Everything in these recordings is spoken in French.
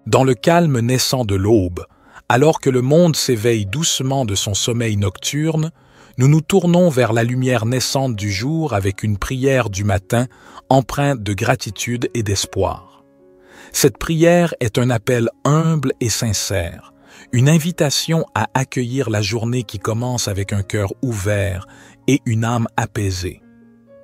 Dans le calme naissant de l'aube, alors que le monde s'éveille doucement de son sommeil nocturne, nous nous tournons vers la lumière naissante du jour avec une prière du matin empreinte de gratitude et d'espoir. Cette prière est un appel humble et sincère, une invitation à accueillir la journée qui commence avec un cœur ouvert et une âme apaisée.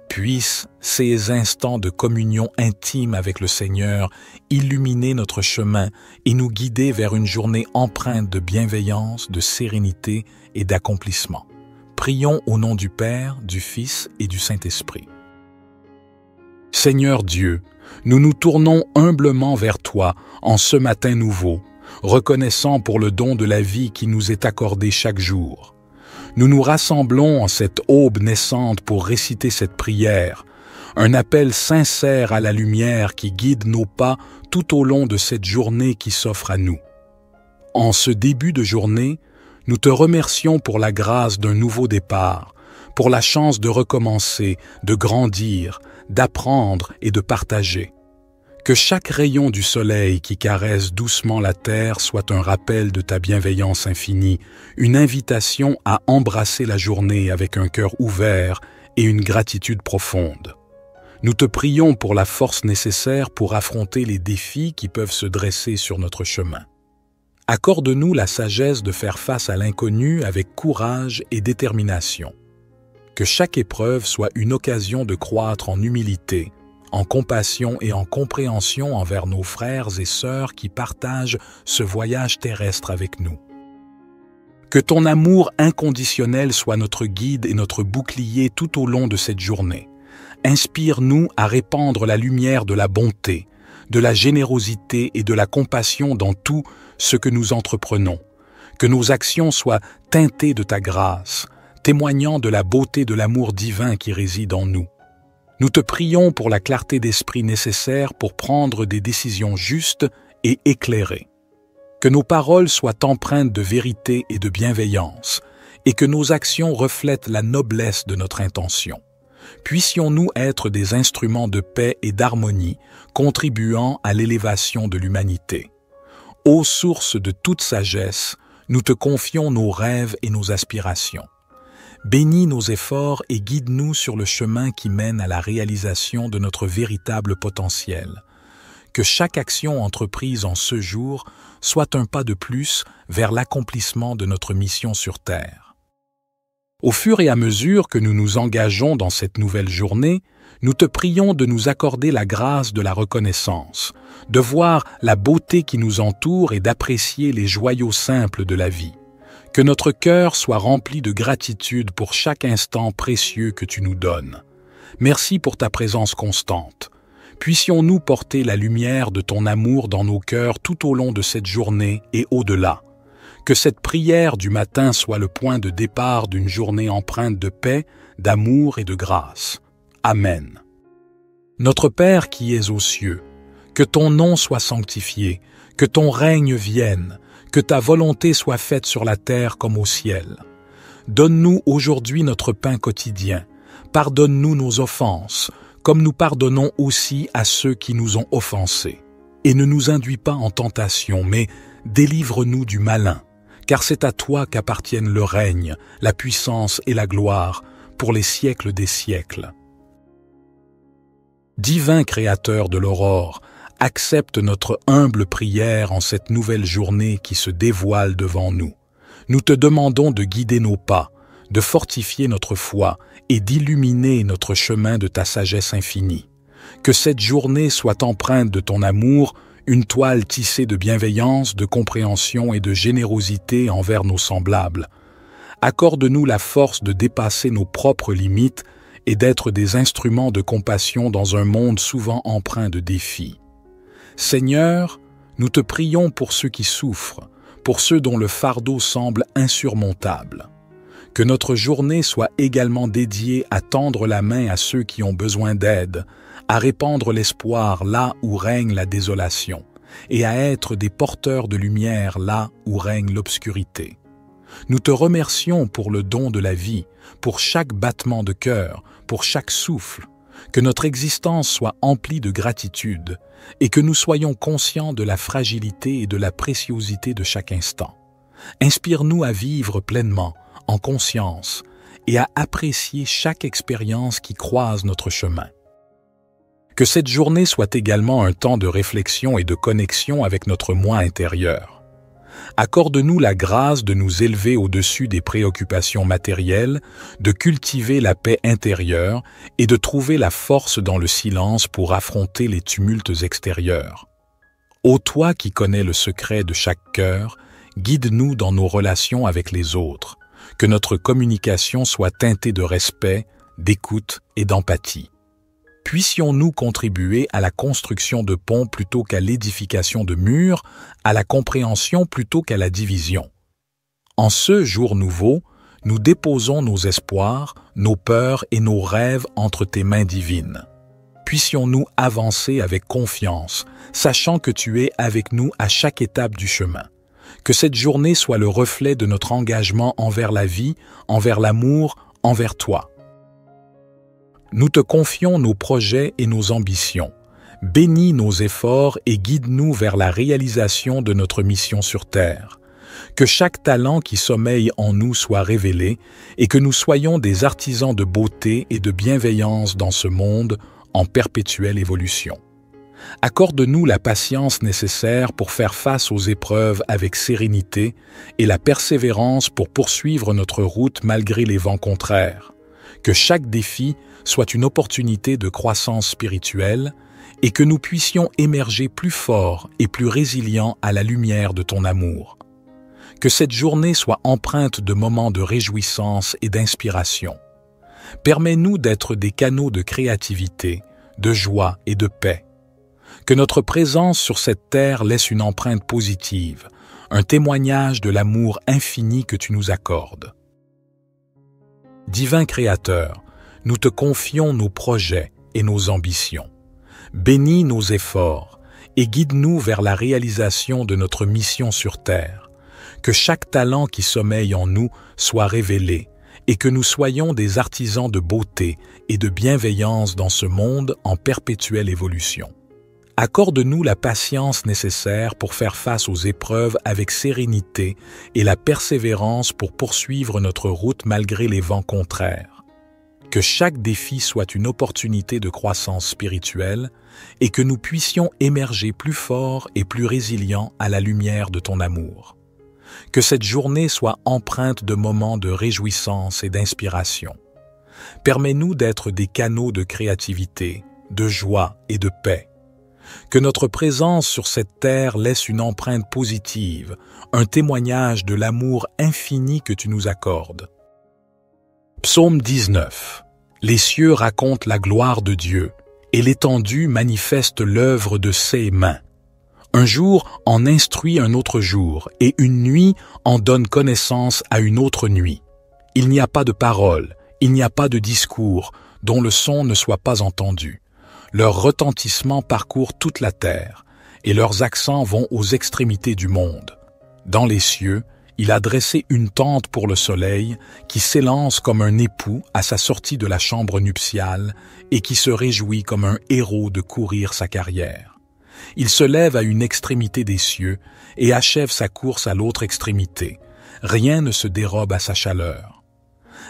Puissent ces instants de communion intime avec le Seigneur illuminer notre chemin et nous guider vers une journée empreinte de bienveillance, de sérénité et d'accomplissement. Prions au nom du Père, du Fils et du Saint-Esprit. Seigneur Dieu, nous nous tournons humblement vers toi en ce matin nouveau, reconnaissant pour le don de la vie qui nous est accordé chaque jour. Nous nous rassemblons en cette aube naissante pour réciter cette prière, un appel sincère à la lumière qui guide nos pas tout au long de cette journée qui s'offre à nous. En ce début de journée, nous te remercions pour la grâce d'un nouveau départ, pour la chance de recommencer, de grandir, d'apprendre et de partager. Que chaque rayon du soleil qui caresse doucement la terre soit un rappel de ta bienveillance infinie, une invitation à embrasser la journée avec un cœur ouvert et une gratitude profonde. Nous te prions pour la force nécessaire pour affronter les défis qui peuvent se dresser sur notre chemin. Accorde-nous la sagesse de faire face à l'inconnu avec courage et détermination. Que chaque épreuve soit une occasion de croître en humilité, en compassion et en compréhension envers nos frères et sœurs qui partagent ce voyage terrestre avec nous. Que ton amour inconditionnel soit notre guide et notre bouclier tout au long de cette journée. Inspire-nous à répandre la lumière de la bonté, de la générosité et de la compassion dans tout ce que nous entreprenons. Que nos actions soient teintées de ta grâce, témoignant de la beauté de l'amour divin qui réside en nous. Nous te prions pour la clarté d'esprit nécessaire pour prendre des décisions justes et éclairées. Que nos paroles soient empreintes de vérité et de bienveillance, et que nos actions reflètent la noblesse de notre intention. Puissions-nous être des instruments de paix et d'harmonie, contribuant à l'élévation de l'humanité. Ô source de toute sagesse, nous te confions nos rêves et nos aspirations. Bénis nos efforts et guide-nous sur le chemin qui mène à la réalisation de notre véritable potentiel. Que chaque action entreprise en ce jour soit un pas de plus vers l'accomplissement de notre mission sur Terre. Au fur et à mesure que nous nous engageons dans cette nouvelle journée, nous te prions de nous accorder la grâce de la reconnaissance, de voir la beauté qui nous entoure et d'apprécier les joyaux simples de la vie. Que notre cœur soit rempli de gratitude pour chaque instant précieux que tu nous donnes. Merci pour ta présence constante. Puissions-nous porter la lumière de ton amour dans nos cœurs tout au long de cette journée et au-delà. Que cette prière du matin soit le point de départ d'une journée empreinte de paix, d'amour et de grâce. Amen. Notre Père qui es aux cieux, que ton nom soit sanctifié, que ton règne vienne, que ta volonté soit faite sur la terre comme au ciel. Donne-nous aujourd'hui notre pain quotidien. Pardonne-nous nos offenses, comme nous pardonnons aussi à ceux qui nous ont offensés. Et ne nous induis pas en tentation, mais délivre-nous du malin, car c'est à toi qu'appartiennent le règne, la puissance et la gloire, pour les siècles des siècles. Divin Créateur de l'aurore, accepte notre humble prière en cette nouvelle journée qui se dévoile devant nous. Nous te demandons de guider nos pas, de fortifier notre foi et d'illuminer notre chemin de ta sagesse infinie. Que cette journée soit empreinte de ton amour, une toile tissée de bienveillance, de compréhension et de générosité envers nos semblables. Accorde-nous la force de dépasser nos propres limites et d'être des instruments de compassion dans un monde souvent empreint de défis. Seigneur, nous te prions pour ceux qui souffrent, pour ceux dont le fardeau semble insurmontable. Que notre journée soit également dédiée à tendre la main à ceux qui ont besoin d'aide, à répandre l'espoir là où règne la désolation, et à être des porteurs de lumière là où règne l'obscurité. Nous te remercions pour le don de la vie, pour chaque battement de cœur, pour chaque souffle. Que notre existence soit emplie de gratitude et que nous soyons conscients de la fragilité et de la préciosité de chaque instant. Inspire-nous à vivre pleinement, en conscience, et à apprécier chaque expérience qui croise notre chemin. Que cette journée soit également un temps de réflexion et de connexion avec notre moi intérieur. Accorde-nous la grâce de nous élever au-dessus des préoccupations matérielles, de cultiver la paix intérieure et de trouver la force dans le silence pour affronter les tumultes extérieurs. Ô toi qui connais le secret de chaque cœur, guide-nous dans nos relations avec les autres, que notre communication soit teintée de respect, d'écoute et d'empathie. Puissions-nous contribuer à la construction de ponts plutôt qu'à l'édification de murs, à la compréhension plutôt qu'à la division. En ce jour nouveau, nous déposons nos espoirs, nos peurs et nos rêves entre tes mains divines. Puissions-nous avancer avec confiance, sachant que tu es avec nous à chaque étape du chemin. Que cette journée soit le reflet de notre engagement envers la vie, envers l'amour, envers toi. Nous te confions nos projets et nos ambitions. Bénis nos efforts et guide-nous vers la réalisation de notre mission sur Terre. Que chaque talent qui sommeille en nous soit révélé et que nous soyons des artisans de beauté et de bienveillance dans ce monde en perpétuelle évolution. Accorde-nous la patience nécessaire pour faire face aux épreuves avec sérénité et la persévérance pour poursuivre notre route malgré les vents contraires. Que chaque défi soit une opportunité de croissance spirituelle et que nous puissions émerger plus forts et plus résilients à la lumière de ton amour. Que cette journée soit empreinte de moments de réjouissance et d'inspiration. Permets-nous d'être des canaux de créativité, de joie et de paix. Que notre présence sur cette terre laisse une empreinte positive, un témoignage de l'amour infini que tu nous accordes. Divin Créateur, nous te confions nos projets et nos ambitions. Bénis nos efforts et guide-nous vers la réalisation de notre mission sur Terre. Que chaque talent qui sommeille en nous soit révélé et que nous soyons des artisans de beauté et de bienveillance dans ce monde en perpétuelle évolution. Accorde-nous la patience nécessaire pour faire face aux épreuves avec sérénité et la persévérance pour poursuivre notre route malgré les vents contraires. Que chaque défi soit une opportunité de croissance spirituelle et que nous puissions émerger plus forts et plus résilients à la lumière de ton amour. Que cette journée soit empreinte de moments de réjouissance et d'inspiration. Permets-nous d'être des canaux de créativité, de joie et de paix. Que notre présence sur cette terre laisse une empreinte positive, un témoignage de l'amour infini que tu nous accordes. Psaume 19. Les cieux racontent la gloire de Dieu, et l'étendue manifeste l'œuvre de ses mains. Un jour en instruit un autre jour, et une nuit en donne connaissance à une autre nuit. Il n'y a pas de parole, il n'y a pas de discours, dont le son ne soit pas entendu. Leur retentissement parcourt toute la terre, et leurs accents vont aux extrémités du monde. Dans les cieux, il a dressé une tente pour le soleil, qui s'élance comme un époux à sa sortie de la chambre nuptiale, et qui se réjouit comme un héros de courir sa carrière. Il se lève à une extrémité des cieux, et achève sa course à l'autre extrémité. Rien ne se dérobe à sa chaleur.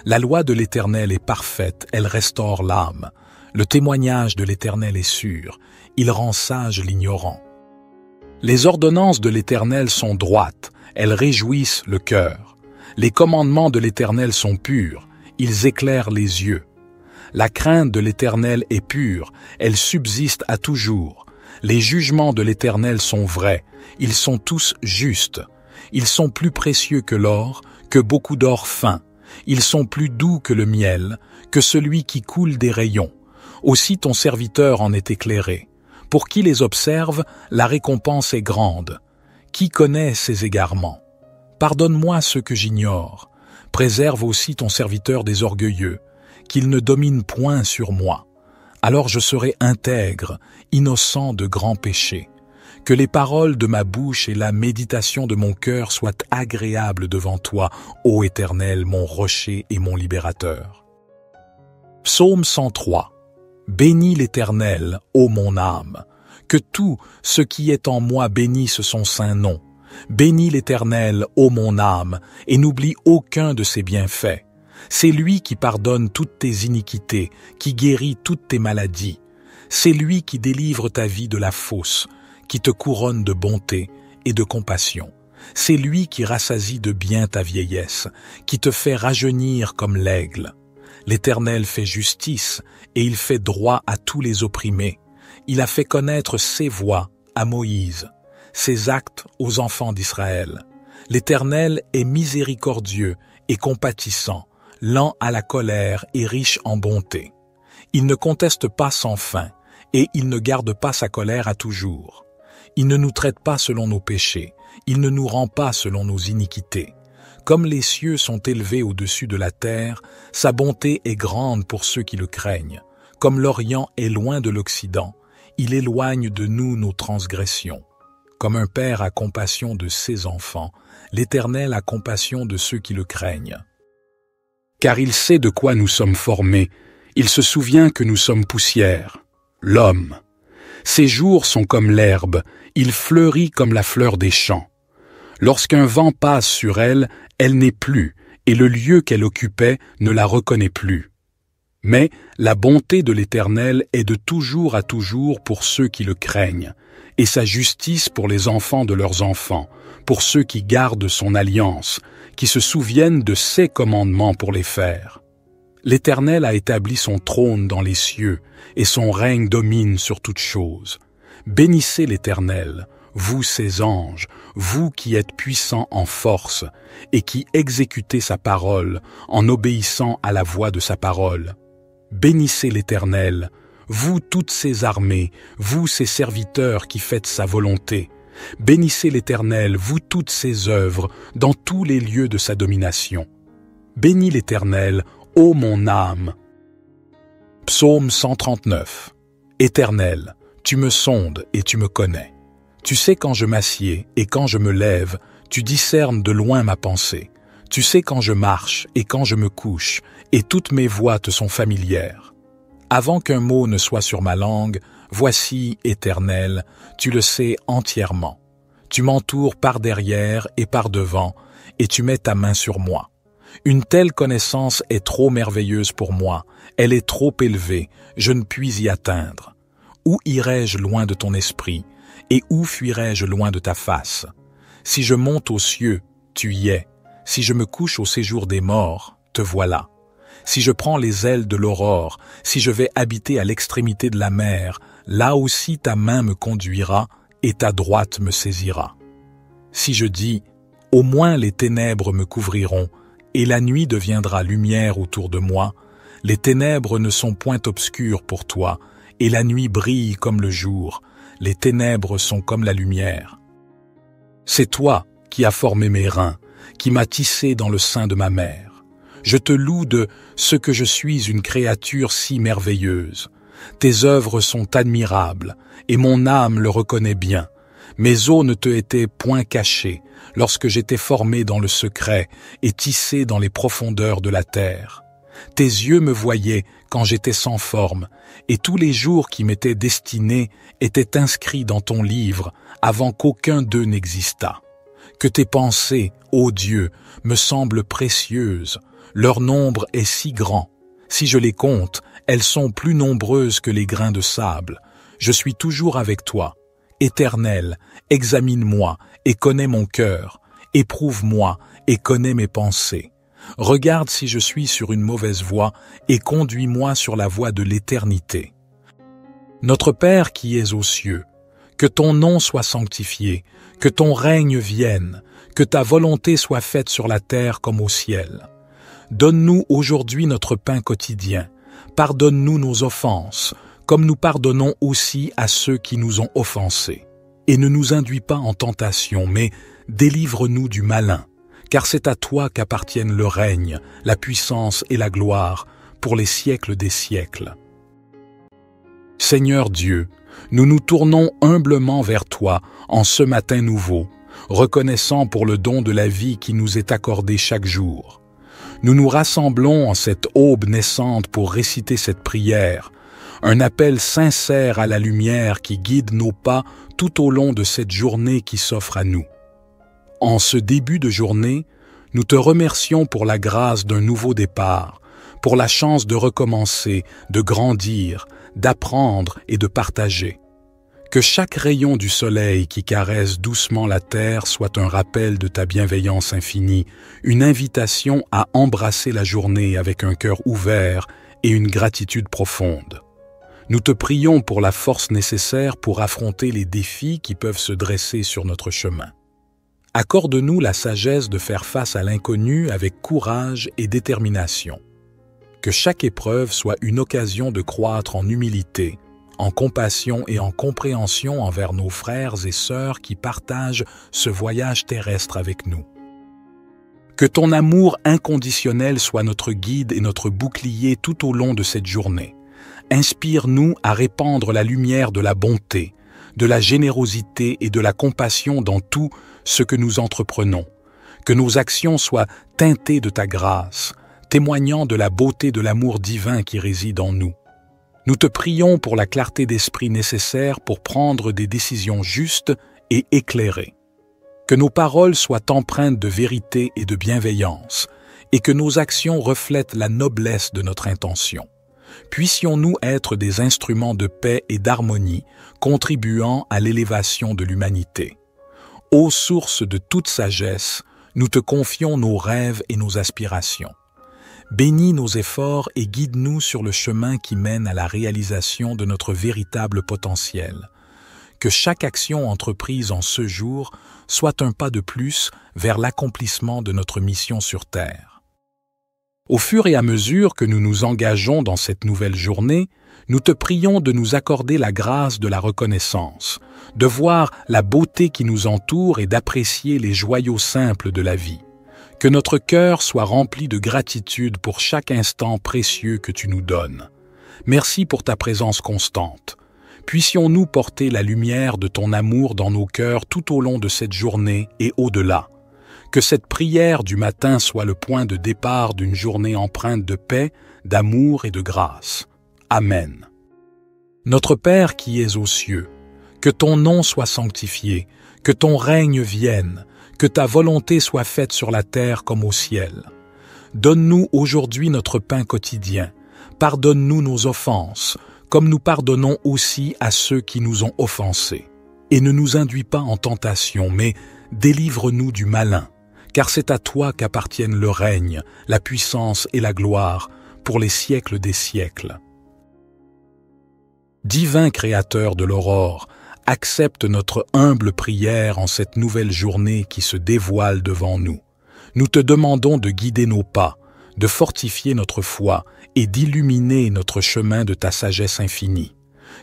La loi de l'Éternel est parfaite, elle restaure l'âme. Le témoignage de l'Éternel est sûr, il rend sage l'ignorant. Les ordonnances de l'Éternel sont droites, elles réjouissent le cœur. Les commandements de l'Éternel sont purs, ils éclairent les yeux. La crainte de l'Éternel est pure, elle subsiste à toujours. Les jugements de l'Éternel sont vrais, ils sont tous justes. Ils sont plus précieux que l'or, que beaucoup d'or fin. Ils sont plus doux que le miel, que celui qui coule des rayons. Aussi ton serviteur en est éclairé. Pour qui les observe, la récompense est grande. Qui connaît ses égarements? Pardonne-moi ce que j'ignore. Préserve aussi ton serviteur des orgueilleux, qu'il ne domine point sur moi. Alors je serai intègre, innocent de grands péchés. Que les paroles de ma bouche et la méditation de mon cœur soient agréables devant toi, ô Éternel, mon rocher et mon libérateur. Psaume 103. Bénis l'Éternel, ô mon âme. Que tout ce qui est en moi bénisse son saint nom. Bénis l'Éternel, ô mon âme, et n'oublie aucun de ses bienfaits. C'est lui qui pardonne toutes tes iniquités, qui guérit toutes tes maladies. C'est lui qui délivre ta vie de la fosse, qui te couronne de bonté et de compassion. C'est lui qui rassasie de bien ta vieillesse, qui te fait rajeunir comme l'aigle. L'Éternel fait justice, et il fait droit à tous les opprimés. Il a fait connaître ses voies à Moïse, ses actes aux enfants d'Israël. L'Éternel est miséricordieux et compatissant, lent à la colère et riche en bonté. Il ne conteste pas sans fin, et il ne garde pas sa colère à toujours. Il ne nous traite pas selon nos péchés, il ne nous rend pas selon nos iniquités. Comme les cieux sont élevés au-dessus de la terre, sa bonté est grande pour ceux qui le craignent. Comme l'Orient est loin de l'Occident, il éloigne de nous nos transgressions. Comme un père a compassion de ses enfants, l'Éternel a compassion de ceux qui le craignent. Car il sait de quoi nous sommes formés, il se souvient que nous sommes poussière. L'homme. Ses jours sont comme l'herbe, il fleurit comme la fleur des champs. Lorsqu'un vent passe sur elle, elle n'est plus, et le lieu qu'elle occupait ne la reconnaît plus. Mais la bonté de l'Éternel est de toujours à toujours pour ceux qui le craignent, et sa justice pour les enfants de leurs enfants, pour ceux qui gardent son alliance, qui se souviennent de ses commandements pour les faire. L'Éternel a établi son trône dans les cieux, et son règne domine sur toutes choses. Bénissez l'Éternel, vous ses anges, vous qui êtes puissants en force, et qui exécutez sa parole en obéissant à la voix de sa parole. Bénissez l'Éternel, vous toutes ses armées, vous ses serviteurs qui faites sa volonté. Bénissez l'Éternel, vous toutes ses œuvres, dans tous les lieux de sa domination. Bénis l'Éternel, ô mon âme. Psaume 139. Éternel, tu me sondes et tu me connais. Tu sais quand je m'assieds et quand je me lève, tu discernes de loin ma pensée. Tu sais quand je marche et quand je me couche, et toutes mes voies te sont familières. Avant qu'un mot ne soit sur ma langue, voici, Éternel, tu le sais entièrement. Tu m'entoures par derrière et par devant, et tu mets ta main sur moi. Une telle connaissance est trop merveilleuse pour moi, elle est trop élevée, je ne puis y atteindre. Où irai-je loin de ton esprit, et où fuirai-je loin de ta face? Si je monte aux cieux, tu y es. Si je me couche au séjour des morts, te voilà. Si je prends les ailes de l'aurore, si je vais habiter à l'extrémité de la mer, là aussi ta main me conduira et ta droite me saisira. Si je dis, au moins les ténèbres me couvriront, et la nuit deviendra lumière autour de moi, les ténèbres ne sont point obscures pour toi, et la nuit brille comme le jour, les ténèbres sont comme la lumière. C'est toi qui as formé mes reins, qui m'as tissé dans le sein de ma mère. Je te loue de ce que je suis une créature si merveilleuse. Tes œuvres sont admirables, et mon âme le reconnaît bien. Mes os ne te étaient point cachés, lorsque j'étais formé dans le secret et tissé dans les profondeurs de la terre. Tes yeux me voyaient quand j'étais sans forme, et tous les jours qui m'étaient destinés étaient inscrits dans ton livre avant qu'aucun d'eux n'existât. Que tes pensées, ô Dieu, me semblent précieuses, leur nombre est si grand. Si je les compte, elles sont plus nombreuses que les grains de sable. Je suis toujours avec toi. Éternel, examine-moi et connais mon cœur. Éprouve-moi et connais mes pensées. Regarde si je suis sur une mauvaise voie et conduis-moi sur la voie de l'éternité. Notre Père qui es aux cieux, que ton nom soit sanctifié, que ton règne vienne, que ta volonté soit faite sur la terre comme au ciel. Donne-nous aujourd'hui notre pain quotidien. Pardonne-nous nos offenses, comme nous pardonnons aussi à ceux qui nous ont offensés. Et ne nous induis pas en tentation, mais délivre-nous du malin, car c'est à toi qu'appartiennent le règne, la puissance et la gloire, pour les siècles des siècles. Seigneur Dieu, nous nous tournons humblement vers toi en ce matin nouveau, reconnaissant pour le don de la vie qui nous est accordé chaque jour. Nous nous rassemblons en cette aube naissante pour réciter cette prière, un appel sincère à la lumière qui guide nos pas tout au long de cette journée qui s'offre à nous. En ce début de journée, nous te remercions pour la grâce d'un nouveau départ, pour la chance de recommencer, de grandir, d'apprendre et de partager. Que chaque rayon du soleil qui caresse doucement la terre soit un rappel de ta bienveillance infinie, une invitation à embrasser la journée avec un cœur ouvert et une gratitude profonde. Nous te prions pour la force nécessaire pour affronter les défis qui peuvent se dresser sur notre chemin. Accorde-nous la sagesse de faire face à l'inconnu avec courage et détermination. Que chaque épreuve soit une occasion de croître en humilité, en compassion et en compréhension envers nos frères et sœurs qui partagent ce voyage terrestre avec nous. Que ton amour inconditionnel soit notre guide et notre bouclier tout au long de cette journée. Inspire-nous à répandre la lumière de la bonté, de la générosité et de la compassion dans tout ce que nous entreprenons. Que nos actions soient teintées de ta grâce, témoignant de la beauté de l'amour divin qui réside en nous. Nous te prions pour la clarté d'esprit nécessaire pour prendre des décisions justes et éclairées. Que nos paroles soient empreintes de vérité et de bienveillance, et que nos actions reflètent la noblesse de notre intention. Puissions-nous être des instruments de paix et d'harmonie, contribuant à l'élévation de l'humanité. Ô source de toute sagesse, nous te confions nos rêves et nos aspirations. Bénis nos efforts et guide-nous sur le chemin qui mène à la réalisation de notre véritable potentiel. Que chaque action entreprise en ce jour soit un pas de plus vers l'accomplissement de notre mission sur Terre. Au fur et à mesure que nous nous engageons dans cette nouvelle journée, nous te prions de nous accorder la grâce de la reconnaissance, de voir la beauté qui nous entoure et d'apprécier les joyaux simples de la vie. Que notre cœur soit rempli de gratitude pour chaque instant précieux que tu nous donnes. Merci pour ta présence constante. Puissions-nous porter la lumière de ton amour dans nos cœurs tout au long de cette journée et au-delà. Que cette prière du matin soit le point de départ d'une journée empreinte de paix, d'amour et de grâce. Amen. Notre Père qui es aux cieux, que ton nom soit sanctifié, que ton règne vienne, que ta volonté soit faite sur la terre comme au ciel. Donne-nous aujourd'hui notre pain quotidien. Pardonne-nous nos offenses, comme nous pardonnons aussi à ceux qui nous ont offensés. Et ne nous induis pas en tentation, mais délivre-nous du malin, car c'est à toi qu'appartiennent le règne, la puissance et la gloire, pour les siècles des siècles. Divin Créateur de l'aurore, accepte notre humble prière en cette nouvelle journée qui se dévoile devant nous. Nous te demandons de guider nos pas, de fortifier notre foi et d'illuminer notre chemin de ta sagesse infinie.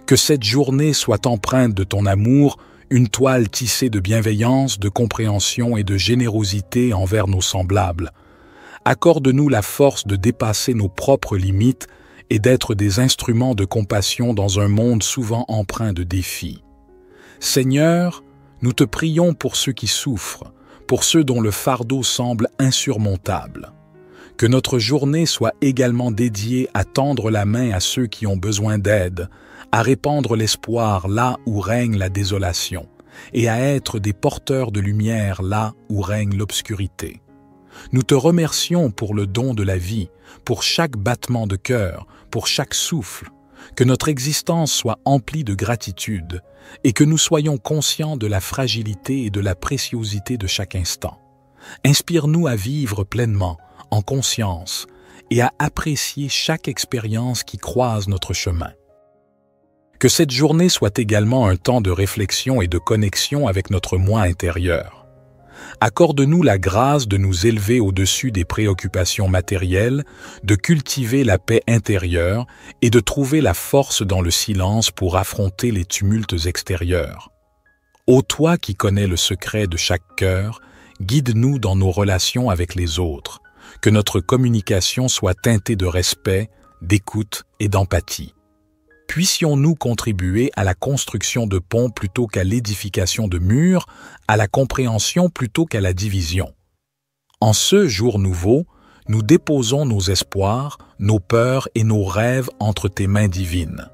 Que cette journée soit empreinte de ton amour, une toile tissée de bienveillance, de compréhension et de générosité envers nos semblables. Accorde-nous la force de dépasser nos propres limites et d'être des instruments de compassion dans un monde souvent empreint de défis. Seigneur, nous te prions pour ceux qui souffrent, pour ceux dont le fardeau semble insurmontable. Que notre journée soit également dédiée à tendre la main à ceux qui ont besoin d'aide, à répandre l'espoir là où règne la désolation, et à être des porteurs de lumière là où règne l'obscurité. Nous te remercions pour le don de la vie, pour chaque battement de cœur, pour chaque souffle, que notre existence soit emplie de gratitude et que nous soyons conscients de la fragilité et de la préciosité de chaque instant. Inspire-nous à vivre pleinement, en conscience, et à apprécier chaque expérience qui croise notre chemin. Que cette journée soit également un temps de réflexion et de connexion avec notre moi intérieur. Accorde-nous la grâce de nous élever au-dessus des préoccupations matérielles, de cultiver la paix intérieure et de trouver la force dans le silence pour affronter les tumultes extérieurs. Ô toi qui connais le secret de chaque cœur, guide-nous dans nos relations avec les autres, que notre communication soit teintée de respect, d'écoute et d'empathie. Puissions-nous contribuer à la construction de ponts plutôt qu'à l'édification de murs, à la compréhension plutôt qu'à la division. En ce jour nouveau, nous déposons nos espoirs, nos peurs et nos rêves entre tes mains divines.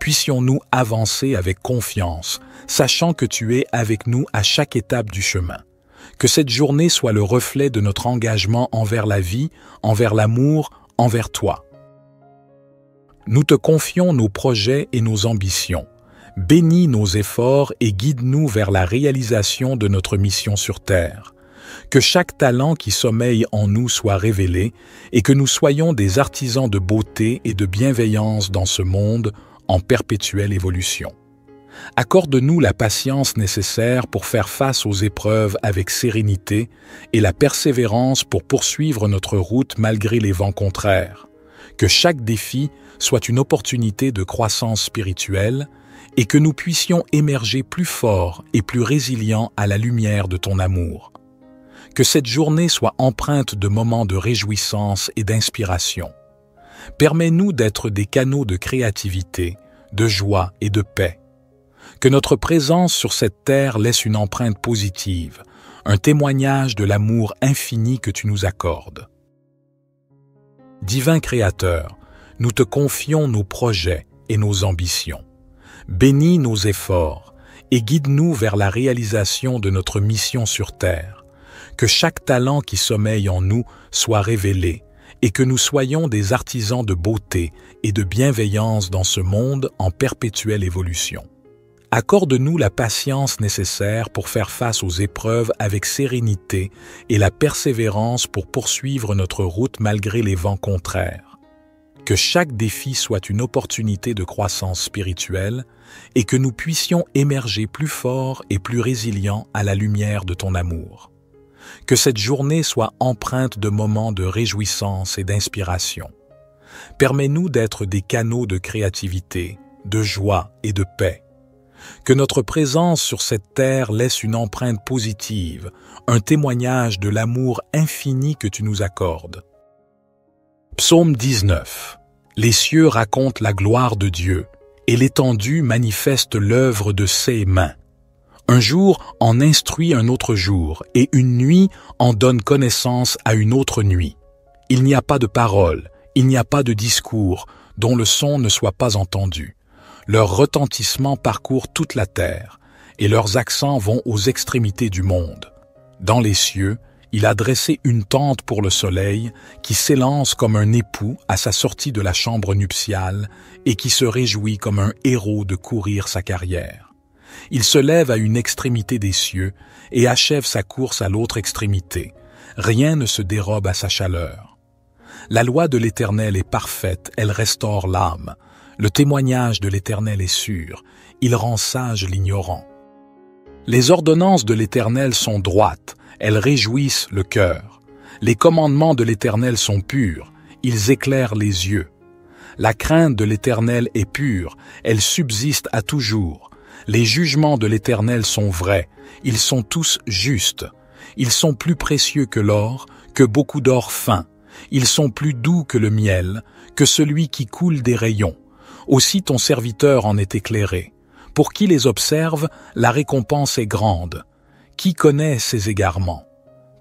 puissions-nous avancer avec confiance, sachant que tu es avec nous à chaque étape du chemin. Que cette journée soit le reflet de notre engagement envers la vie, envers l'amour, envers toi. Nous te confions nos projets et nos ambitions. Bénis nos efforts et guide-nous vers la réalisation de notre mission sur Terre. Que chaque talent qui sommeille en nous soit révélé et que nous soyons des artisans de beauté et de bienveillance dans ce monde en perpétuelle évolution. Accorde-nous la patience nécessaire pour faire face aux épreuves avec sérénité et la persévérance pour poursuivre notre route malgré les vents contraires. Que chaque défi soit une opportunité de croissance spirituelle et que nous puissions émerger plus forts et plus résilients à la lumière de ton amour. Que cette journée soit empreinte de moments de réjouissance et d'inspiration. Permets-nous d'être des canaux de créativité, de joie et de paix. Que notre présence sur cette terre laisse une empreinte positive, un témoignage de l'amour infini que tu nous accordes. Divin Créateur, nous te confions nos projets et nos ambitions. Bénis nos efforts et guide-nous vers la réalisation de notre mission sur Terre. Que chaque talent qui sommeille en nous soit révélé et que nous soyons des artisans de beauté et de bienveillance dans ce monde en perpétuelle évolution. Accorde-nous la patience nécessaire pour faire face aux épreuves avec sérénité et la persévérance pour poursuivre notre route malgré les vents contraires. Que chaque défi soit une opportunité de croissance spirituelle et que nous puissions émerger plus forts et plus résilients à la lumière de ton amour. Que cette journée soit empreinte de moments de réjouissance et d'inspiration. Permets-nous d'être des canaux de créativité, de joie et de paix. Que notre présence sur cette terre laisse une empreinte positive, un témoignage de l'amour infini que tu nous accordes. Psaume 19. Les cieux racontent la gloire de Dieu, et l'étendue manifeste l'œuvre de ses mains. Un jour en instruit un autre jour, et une nuit en donne connaissance à une autre nuit. Il n'y a pas de parole, il n'y a pas de discours, dont le son ne soit pas entendu. Leur retentissement parcourt toute la terre, et leurs accents vont aux extrémités du monde. Dans les cieux, il a dressé une tente pour le soleil, qui s'élance comme un époux à sa sortie de la chambre nuptiale, et qui se réjouit comme un héros de courir sa carrière. Il se lève à une extrémité des cieux, et achève sa course à l'autre extrémité. Rien ne se dérobe à sa chaleur. La loi de l'Éternel est parfaite, elle restaure l'âme. Le témoignage de l'Éternel est sûr, il rend sage l'ignorant. Les ordonnances de l'Éternel sont droites, elles réjouissent le cœur. Les commandements de l'Éternel sont purs, ils éclairent les yeux. La crainte de l'Éternel est pure, elle subsiste à toujours. Les jugements de l'Éternel sont vrais, ils sont tous justes. Ils sont plus précieux que l'or, que beaucoup d'or fin. Ils sont plus doux que le miel, que celui qui coule des rayons. Aussi ton serviteur en est éclairé. Pour qui les observe, la récompense est grande. Qui connaît ses égarements?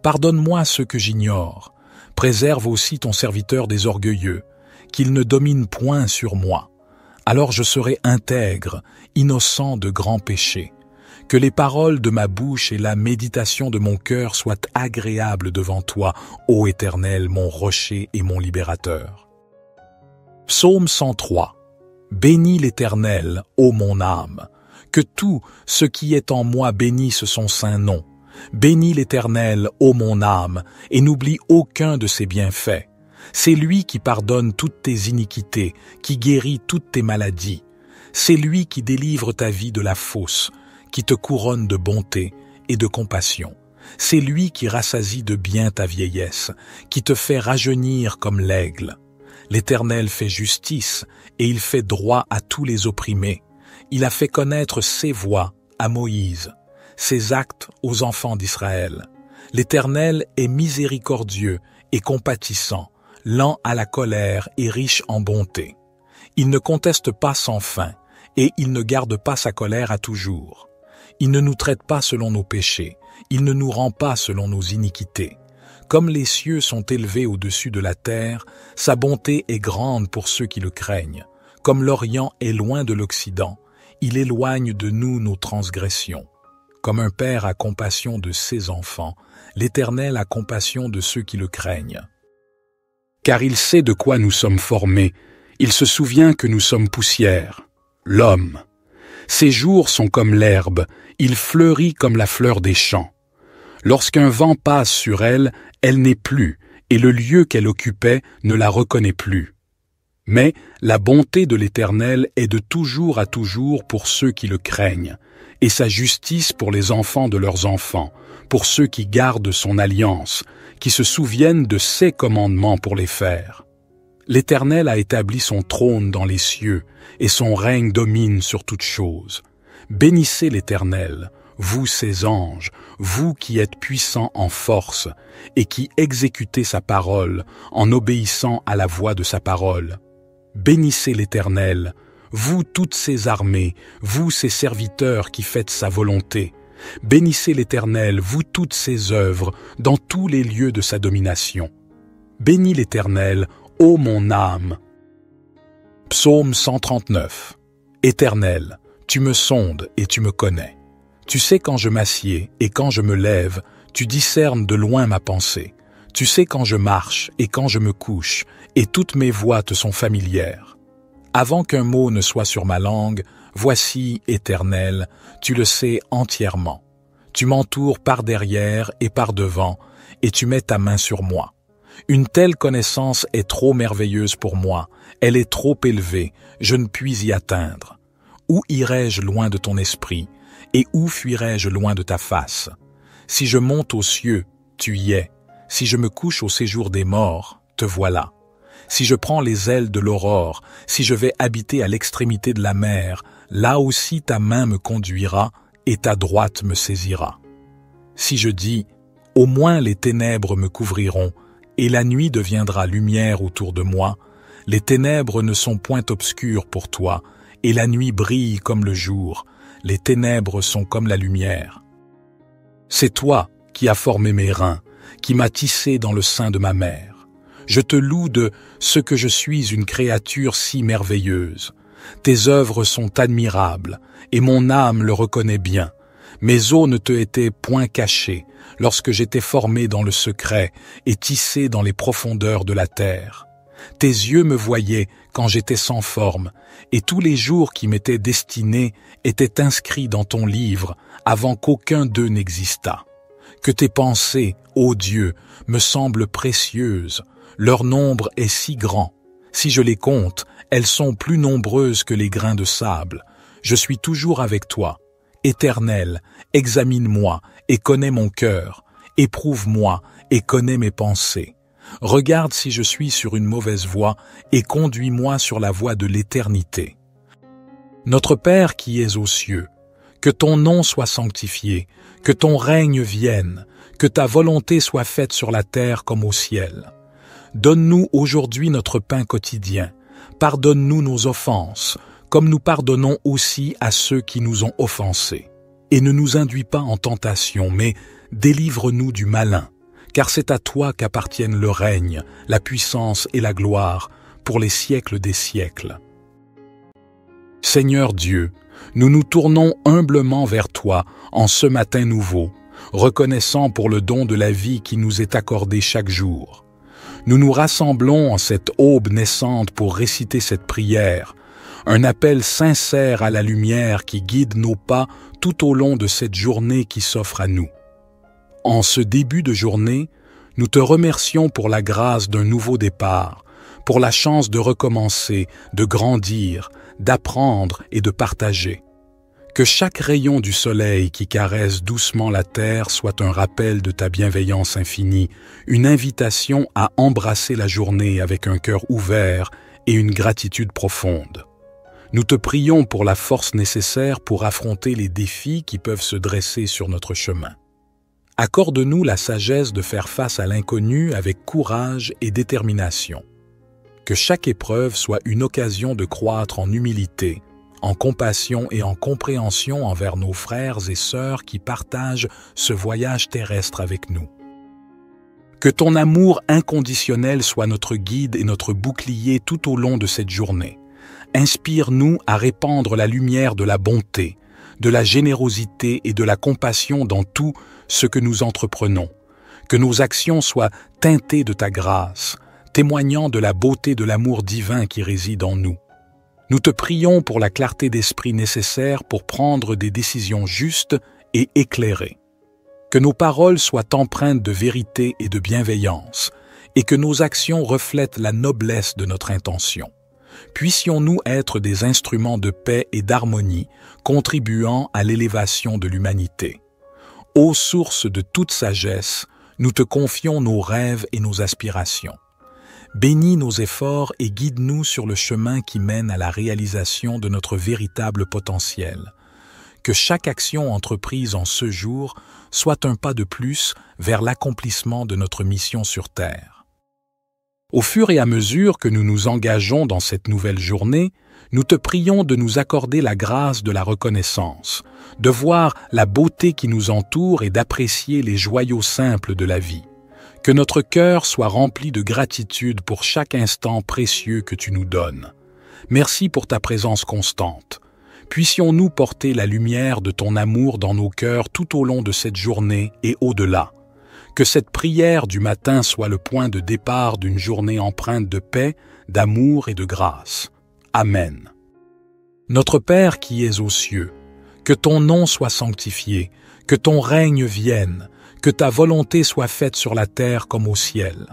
Pardonne-moi ceux que j'ignore. Préserve aussi ton serviteur des orgueilleux, qu'il ne domine point sur moi. Alors je serai intègre, innocent de grands péchés. Que les paroles de ma bouche et la méditation de mon cœur soient agréables devant toi, ô Éternel, mon rocher et mon libérateur. Psaume 103. Bénis l'Éternel, ô mon âme. Que tout ce qui est en moi bénisse son saint nom. Bénis l'Éternel, ô mon âme, et n'oublie aucun de ses bienfaits. C'est lui qui pardonne toutes tes iniquités, qui guérit toutes tes maladies. C'est lui qui délivre ta vie de la fosse, qui te couronne de bonté et de compassion. C'est lui qui rassasie de bien ta vieillesse, qui te fait rajeunir comme l'aigle. L'Éternel fait justice et il fait droit à tous les opprimés. Il a fait connaître ses voies à Moïse, ses actes aux enfants d'Israël. L'Éternel est miséricordieux et compatissant, lent à la colère et riche en bonté. Il ne conteste pas sans fin et il ne garde pas sa colère à toujours. Il ne nous traite pas selon nos péchés, il ne nous rend pas selon nos iniquités. Comme les cieux sont élevés au-dessus de la terre, sa bonté est grande pour ceux qui le craignent. Comme l'Orient est loin de l'Occident, il éloigne de nous nos transgressions. Comme un père a compassion de ses enfants, l'Éternel a compassion de ceux qui le craignent. Car il sait de quoi nous sommes formés, il se souvient que nous sommes poussière. L'homme. Ses jours sont comme l'herbe, il fleurit comme la fleur des champs. Lorsqu'un vent passe sur elle, elle n'est plus, et le lieu qu'elle occupait ne la reconnaît plus. Mais la bonté de l'Éternel est de toujours à toujours pour ceux qui le craignent, et sa justice pour les enfants de leurs enfants, pour ceux qui gardent son alliance, qui se souviennent de ses commandements pour les faire. L'Éternel a établi son trône dans les cieux, et son règne domine sur toutes choses. Bénissez l'Éternel, vous ses anges, vous qui êtes puissants en force, et qui exécutez sa parole en obéissant à la voix de sa parole. Bénissez l'Éternel, vous toutes ses armées, vous ses serviteurs qui faites sa volonté. Bénissez l'Éternel, vous toutes ses œuvres, dans tous les lieux de sa domination. Bénis l'Éternel, ô mon âme. Psaume 139. Éternel, tu me sondes et tu me connais. Tu sais quand je m'assieds et quand je me lève, tu discernes de loin ma pensée. Tu sais quand je marche et quand je me couche, et toutes mes voies te sont familières. Avant qu'un mot ne soit sur ma langue, voici, Éternel, tu le sais entièrement. Tu m'entoures par derrière et par devant, et tu mets ta main sur moi. Une telle connaissance est trop merveilleuse pour moi, elle est trop élevée, je ne puis y atteindre. Où irai-je loin de ton esprit, et où fuirai-je loin de ta face? Si je monte aux cieux, tu y es. Si je me couche au séjour des morts, te voilà. Si je prends les ailes de l'aurore, si je vais habiter à l'extrémité de la mer, là aussi ta main me conduira et ta droite me saisira. Si je dis, au moins les ténèbres me couvriront, et la nuit deviendra lumière autour de moi, les ténèbres ne sont point obscures pour toi, et la nuit brille comme le jour, les ténèbres sont comme la lumière. C'est toi qui as formé mes reins, qui m'as tissé dans le sein de ma mère. Je te loue de ce que je suis une créature si merveilleuse. Tes œuvres sont admirables, et mon âme le reconnaît bien. Mes os ne te étaient point cachés, lorsque j'étais formé dans le secret et tissé dans les profondeurs de la terre. Tes yeux me voyaient quand j'étais sans forme, et tous les jours qui m'étaient destinés étaient inscrits dans ton livre avant qu'aucun d'eux n'existât. Que tes pensées, ô Dieu, me semblent précieuses, leur nombre est si grand. Si je les compte, elles sont plus nombreuses que les grains de sable. Je suis toujours avec toi. Éternel, examine-moi et connais mon cœur. Éprouve-moi et connais mes pensées. Regarde si je suis sur une mauvaise voie et conduis-moi sur la voie de l'éternité. Notre Père qui es aux cieux, que ton nom soit sanctifié, que ton règne vienne, que ta volonté soit faite sur la terre comme au ciel. Donne-nous aujourd'hui notre pain quotidien. Pardonne-nous nos offenses, comme nous pardonnons aussi à ceux qui nous ont offensés. Et ne nous induis pas en tentation, mais délivre-nous du malin, car c'est à toi qu'appartiennent le règne, la puissance et la gloire, pour les siècles des siècles. Seigneur Dieu, nous nous tournons humblement vers toi en ce matin nouveau, reconnaissant pour le don de la vie qui nous est accordé chaque jour. Nous nous rassemblons en cette aube naissante pour réciter cette prière, un appel sincère à la lumière qui guide nos pas tout au long de cette journée qui s'offre à nous. En ce début de journée, nous te remercions pour la grâce d'un nouveau départ, pour la chance de recommencer, de grandir, d'apprendre et de partager. Que chaque rayon du soleil qui caresse doucement la terre soit un rappel de ta bienveillance infinie, une invitation à embrasser la journée avec un cœur ouvert et une gratitude profonde. Nous te prions pour la force nécessaire pour affronter les défis qui peuvent se dresser sur notre chemin. Accorde-nous la sagesse de faire face à l'inconnu avec courage et détermination. Que chaque épreuve soit une occasion de croître en humilité, en compassion et en compréhension envers nos frères et sœurs qui partagent ce voyage terrestre avec nous. Que ton amour inconditionnel soit notre guide et notre bouclier tout au long de cette journée. Inspire-nous à répandre la lumière de la bonté, de la générosité et de la compassion dans tout ce que nous entreprenons. Que nos actions soient teintées de ta grâce, témoignant de la beauté de l'amour divin qui réside en nous. Nous te prions pour la clarté d'esprit nécessaire pour prendre des décisions justes et éclairées. Que nos paroles soient empreintes de vérité et de bienveillance, et que nos actions reflètent la noblesse de notre intention. Puissions-nous être des instruments de paix et d'harmonie, contribuant à l'élévation de l'humanité. Ô source de toute sagesse, nous te confions nos rêves et nos aspirations. Bénis nos efforts et guide-nous sur le chemin qui mène à la réalisation de notre véritable potentiel. Que chaque action entreprise en ce jour soit un pas de plus vers l'accomplissement de notre mission sur Terre. Au fur et à mesure que nous nous engageons dans cette nouvelle journée, nous te prions de nous accorder la grâce de la reconnaissance, de voir la beauté qui nous entoure et d'apprécier les joyaux simples de la vie. Que notre cœur soit rempli de gratitude pour chaque instant précieux que tu nous donnes. Merci pour ta présence constante. Puissions-nous porter la lumière de ton amour dans nos cœurs tout au long de cette journée et au-delà. Que cette prière du matin soit le point de départ d'une journée empreinte de paix, d'amour et de grâce. Amen. Notre Père qui es aux cieux, que ton nom soit sanctifié, que ton règne vienne, que ta volonté soit faite sur la terre comme au ciel.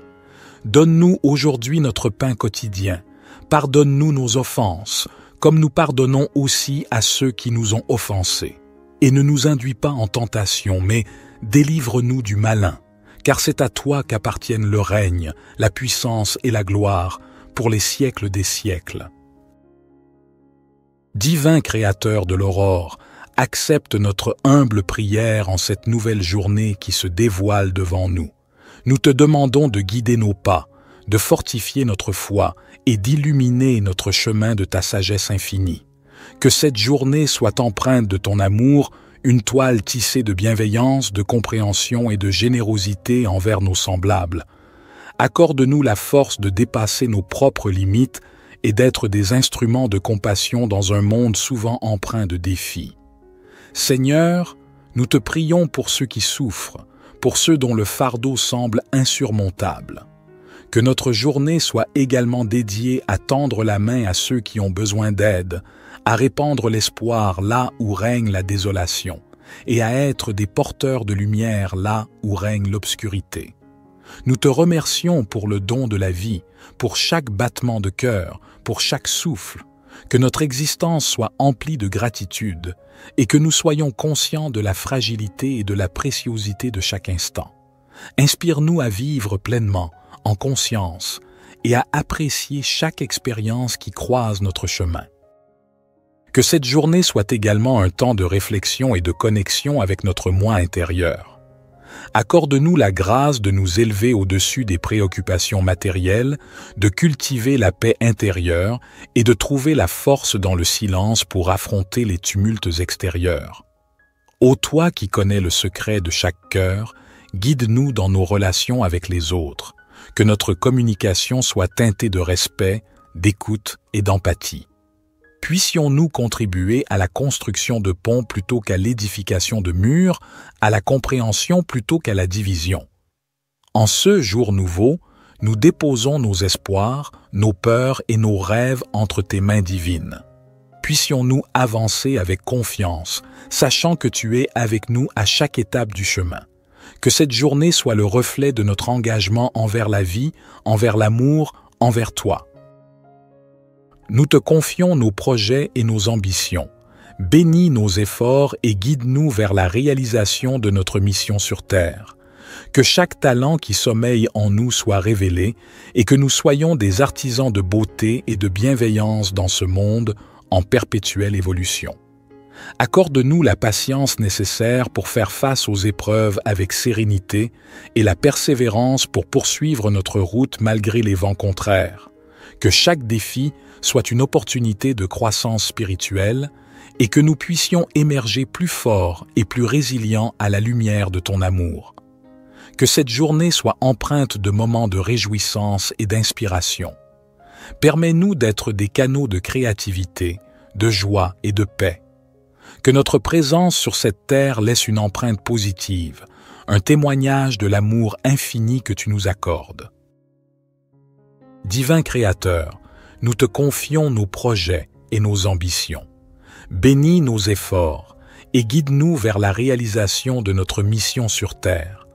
Donne-nous aujourd'hui notre pain quotidien. Pardonne-nous nos offenses, comme nous pardonnons aussi à ceux qui nous ont offensés. Et ne nous induis pas en tentation, mais délivre-nous du malin, car c'est à toi qu'appartiennent le règne, la puissance et la gloire, pour les siècles des siècles. Divin Créateur de l'aurore, accepte notre humble prière en cette nouvelle journée qui se dévoile devant nous. Nous te demandons de guider nos pas, de fortifier notre foi et d'illuminer notre chemin de ta sagesse infinie. Que cette journée soit empreinte de ton amour, une toile tissée de bienveillance, de compréhension et de générosité envers nos semblables. Accorde-nous la force de dépasser nos propres limites et d'être des instruments de compassion dans un monde souvent empreint de défis. Seigneur, nous te prions pour ceux qui souffrent, pour ceux dont le fardeau semble insurmontable. Que notre journée soit également dédiée à tendre la main à ceux qui ont besoin d'aide, à répandre l'espoir là où règne la désolation, et à être des porteurs de lumière là où règne l'obscurité. Nous te remercions pour le don de la vie, pour chaque battement de cœur, pour chaque souffle, que notre existence soit emplie de gratitude et que nous soyons conscients de la fragilité et de la préciosité de chaque instant. Inspire-nous à vivre pleinement, en conscience, et à apprécier chaque expérience qui croise notre chemin. Que cette journée soit également un temps de réflexion et de connexion avec notre moi intérieur. Accorde-nous la grâce de nous élever au-dessus des préoccupations matérielles, de cultiver la paix intérieure et de trouver la force dans le silence pour affronter les tumultes extérieurs. Ô toi qui connais le secret de chaque cœur, guide-nous dans nos relations avec les autres, que notre communication soit teintée de respect, d'écoute et d'empathie. Puissions-nous contribuer à la construction de ponts plutôt qu'à l'édification de murs, à la compréhension plutôt qu'à la division. En ce jour nouveau, nous déposons nos espoirs, nos peurs et nos rêves entre tes mains divines. Puissions-nous avancer avec confiance, sachant que tu es avec nous à chaque étape du chemin. Que cette journée soit le reflet de notre engagement envers la vie, envers l'amour, envers toi. Nous te confions nos projets et nos ambitions. Bénis nos efforts et guide-nous vers la réalisation de notre mission sur Terre. Que chaque talent qui sommeille en nous soit révélé et que nous soyons des artisans de beauté et de bienveillance dans ce monde en perpétuelle évolution. Accorde-nous la patience nécessaire pour faire face aux épreuves avec sérénité et la persévérance pour poursuivre notre route malgré les vents contraires. Que chaque défi soit une opportunité de croissance spirituelle et que nous puissions émerger plus forts et plus résilients à la lumière de ton amour. Que cette journée soit empreinte de moments de réjouissance et d'inspiration. Permets-nous d'être des canaux de créativité, de joie et de paix. Que notre présence sur cette terre laisse une empreinte positive, un témoignage de l'amour infini que tu nous accordes. Divin Créateur, nous te confions nos projets et nos ambitions. Bénis nos efforts et guide-nous vers la réalisation de notre mission sur terre.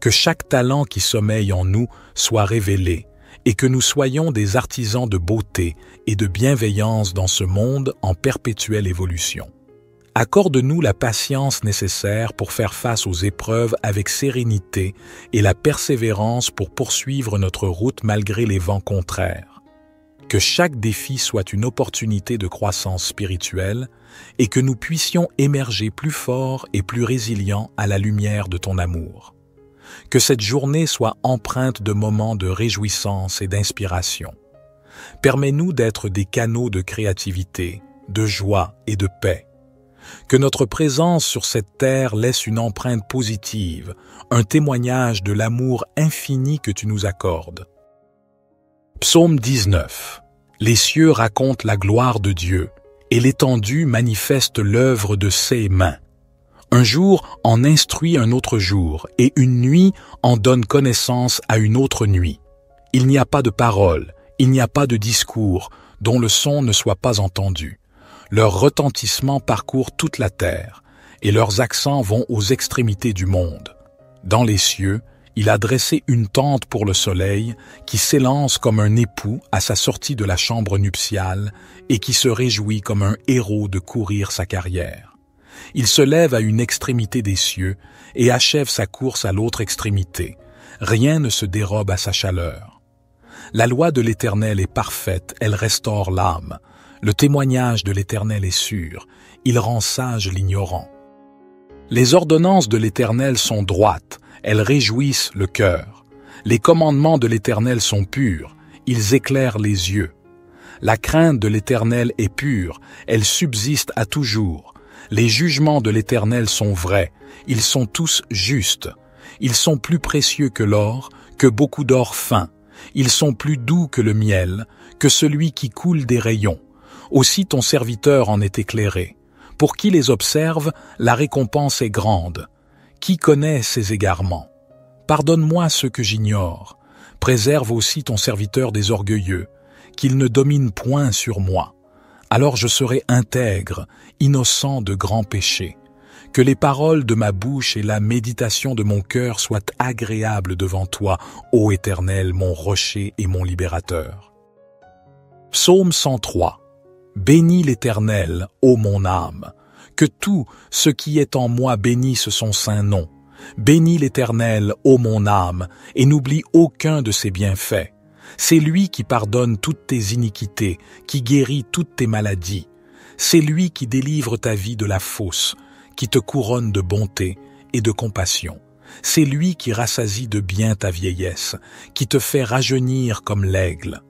Que chaque talent qui sommeille en nous soit révélé et que nous soyons des artisans de beauté et de bienveillance dans ce monde en perpétuelle évolution. Accorde-nous la patience nécessaire pour faire face aux épreuves avec sérénité et la persévérance pour poursuivre notre route malgré les vents contraires. Que chaque défi soit une opportunité de croissance spirituelle et que nous puissions émerger plus forts et plus résilients à la lumière de ton amour. Que cette journée soit empreinte de moments de réjouissance et d'inspiration. Permets-nous d'être des canaux de créativité, de joie et de paix. Que notre présence sur cette terre laisse une empreinte positive, un témoignage de l'amour infini que tu nous accordes. Psaume 19. Les cieux racontent la gloire de Dieu, et l'étendue manifeste l'œuvre de ses mains. Un jour en instruit un autre jour, et une nuit en donne connaissance à une autre nuit. Il n'y a pas de parole, il n'y a pas de discours, dont le son ne soit pas entendu. Leur retentissement parcourt toute la terre, et leurs accents vont aux extrémités du monde. Dans les cieux, il a dressé une tente pour le soleil, qui s'élance comme un époux à sa sortie de la chambre nuptiale, et qui se réjouit comme un héros de courir sa carrière. Il se lève à une extrémité des cieux, et achève sa course à l'autre extrémité. Rien ne se dérobe à sa chaleur. La loi de l'Éternel est parfaite, elle restaure l'âme. Le témoignage de l'Éternel est sûr, il rend sage l'ignorant. Les ordonnances de l'Éternel sont droites, elles réjouissent le cœur. Les commandements de l'Éternel sont purs, ils éclairent les yeux. La crainte de l'Éternel est pure, elle subsiste à toujours. Les jugements de l'Éternel sont vrais, ils sont tous justes. Ils sont plus précieux que l'or, que beaucoup d'or fin. Ils sont plus doux que le miel, que celui qui coule des rayons. Aussi ton serviteur en est éclairé. Pour qui les observe, la récompense est grande. Qui connaît ses égarements? Pardonne-moi ce que j'ignore. Préserve aussi ton serviteur des orgueilleux, qu'il ne domine point sur moi. Alors je serai intègre, innocent de grands péchés. Que les paroles de ma bouche et la méditation de mon cœur soient agréables devant toi, ô Éternel, mon rocher et mon libérateur. Psaume 103. Bénis l'Éternel, ô mon âme. Que tout ce qui est en moi bénisse son saint nom. Bénis l'Éternel, ô mon âme, et n'oublie aucun de ses bienfaits. C'est lui qui pardonne toutes tes iniquités, qui guérit toutes tes maladies. C'est lui qui délivre ta vie de la fosse, qui te couronne de bonté et de compassion. C'est lui qui rassasie de bien ta vieillesse, qui te fait rajeunir comme l'aigle.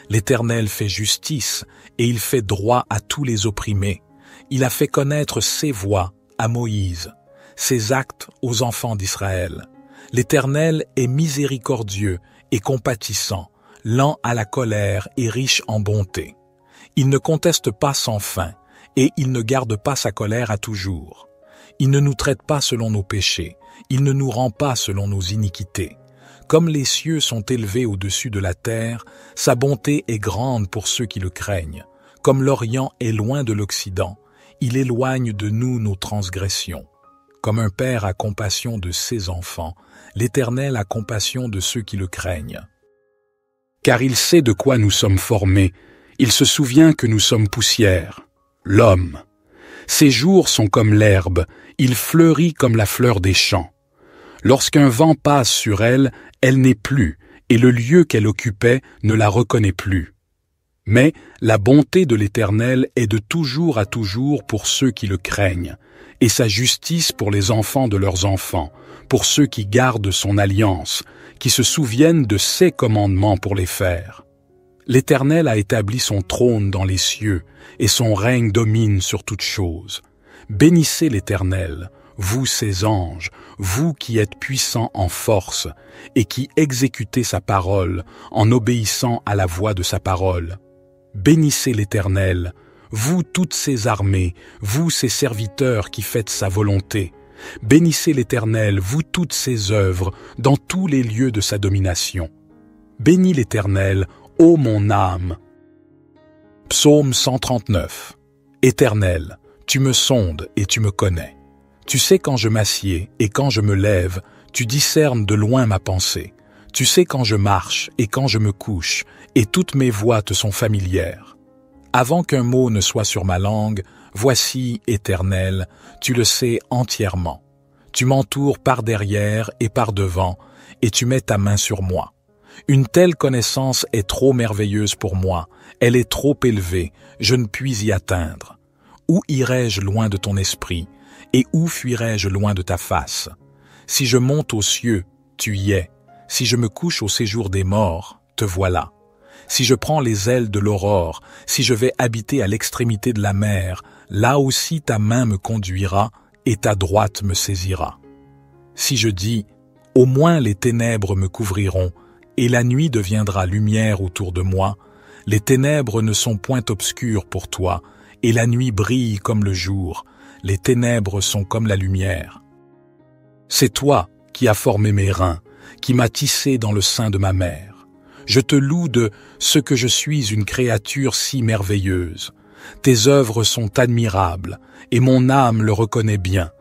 L'Éternel fait justice et il fait droit à tous les opprimés. Il a fait connaître ses voies à Moïse, ses actes aux enfants d'Israël. L'Éternel est miséricordieux et compatissant, lent à la colère et riche en bonté. Il ne conteste pas sans fin et il ne garde pas sa colère à toujours. Il ne nous traite pas selon nos péchés, il ne nous rend pas selon nos iniquités. Comme les cieux sont élevés au-dessus de la terre, sa bonté est grande pour ceux qui le craignent. Comme l'Orient est loin de l'Occident, il éloigne de nous nos transgressions. Comme un père a compassion de ses enfants, l'Éternel a compassion de ceux qui le craignent. Car il sait de quoi nous sommes formés, il se souvient que nous sommes poussière, l'homme. Ses jours sont comme l'herbe, il fleurit comme la fleur des champs. Lorsqu'un vent passe sur elle, elle n'est plus, et le lieu qu'elle occupait ne la reconnaît plus. Mais la bonté de l'Éternel est de toujours à toujours pour ceux qui le craignent, et sa justice pour les enfants de leurs enfants, pour ceux qui gardent son alliance, qui se souviennent de ses commandements pour les faire. L'Éternel a établi son trône dans les cieux, et son règne domine sur toutes choses. Bénissez l'Éternel, vous ses anges, vous qui êtes puissants en force et qui exécutez sa parole en obéissant à la voix de sa parole. Bénissez l'Éternel, vous toutes ses armées, vous ses serviteurs qui faites sa volonté. Bénissez l'Éternel, vous toutes ses œuvres, dans tous les lieux de sa domination. Bénis l'Éternel, ô mon âme. Psaume 139. Éternel, tu me sondes et tu me connais. Tu sais quand je m'assieds et quand je me lève, tu discernes de loin ma pensée. Tu sais quand je marche et quand je me couche, et toutes mes voies te sont familières. Avant qu'un mot ne soit sur ma langue, voici, Éternel, tu le sais entièrement. Tu m'entoures par derrière et par devant, et tu mets ta main sur moi. Une telle connaissance est trop merveilleuse pour moi, elle est trop élevée, je ne puis y atteindre. Où irai-je loin de ton esprit, et où fuirai-je loin de ta face? Si je monte aux cieux, tu y es. Si je me couche au séjour des morts, te voilà. Si je prends les ailes de l'aurore, si je vais habiter à l'extrémité de la mer, là aussi ta main me conduira et ta droite me saisira. Si je dis, au moins les ténèbres me couvriront, et la nuit deviendra lumière autour de moi, les ténèbres ne sont point obscures pour toi, et la nuit brille comme le jour, les ténèbres sont comme la lumière. C'est toi qui as formé mes reins, qui m'as tissé dans le sein de ma mère. Je te loue de ce que je suis une créature si merveilleuse. Tes œuvres sont admirables, et mon âme le reconnaît bien.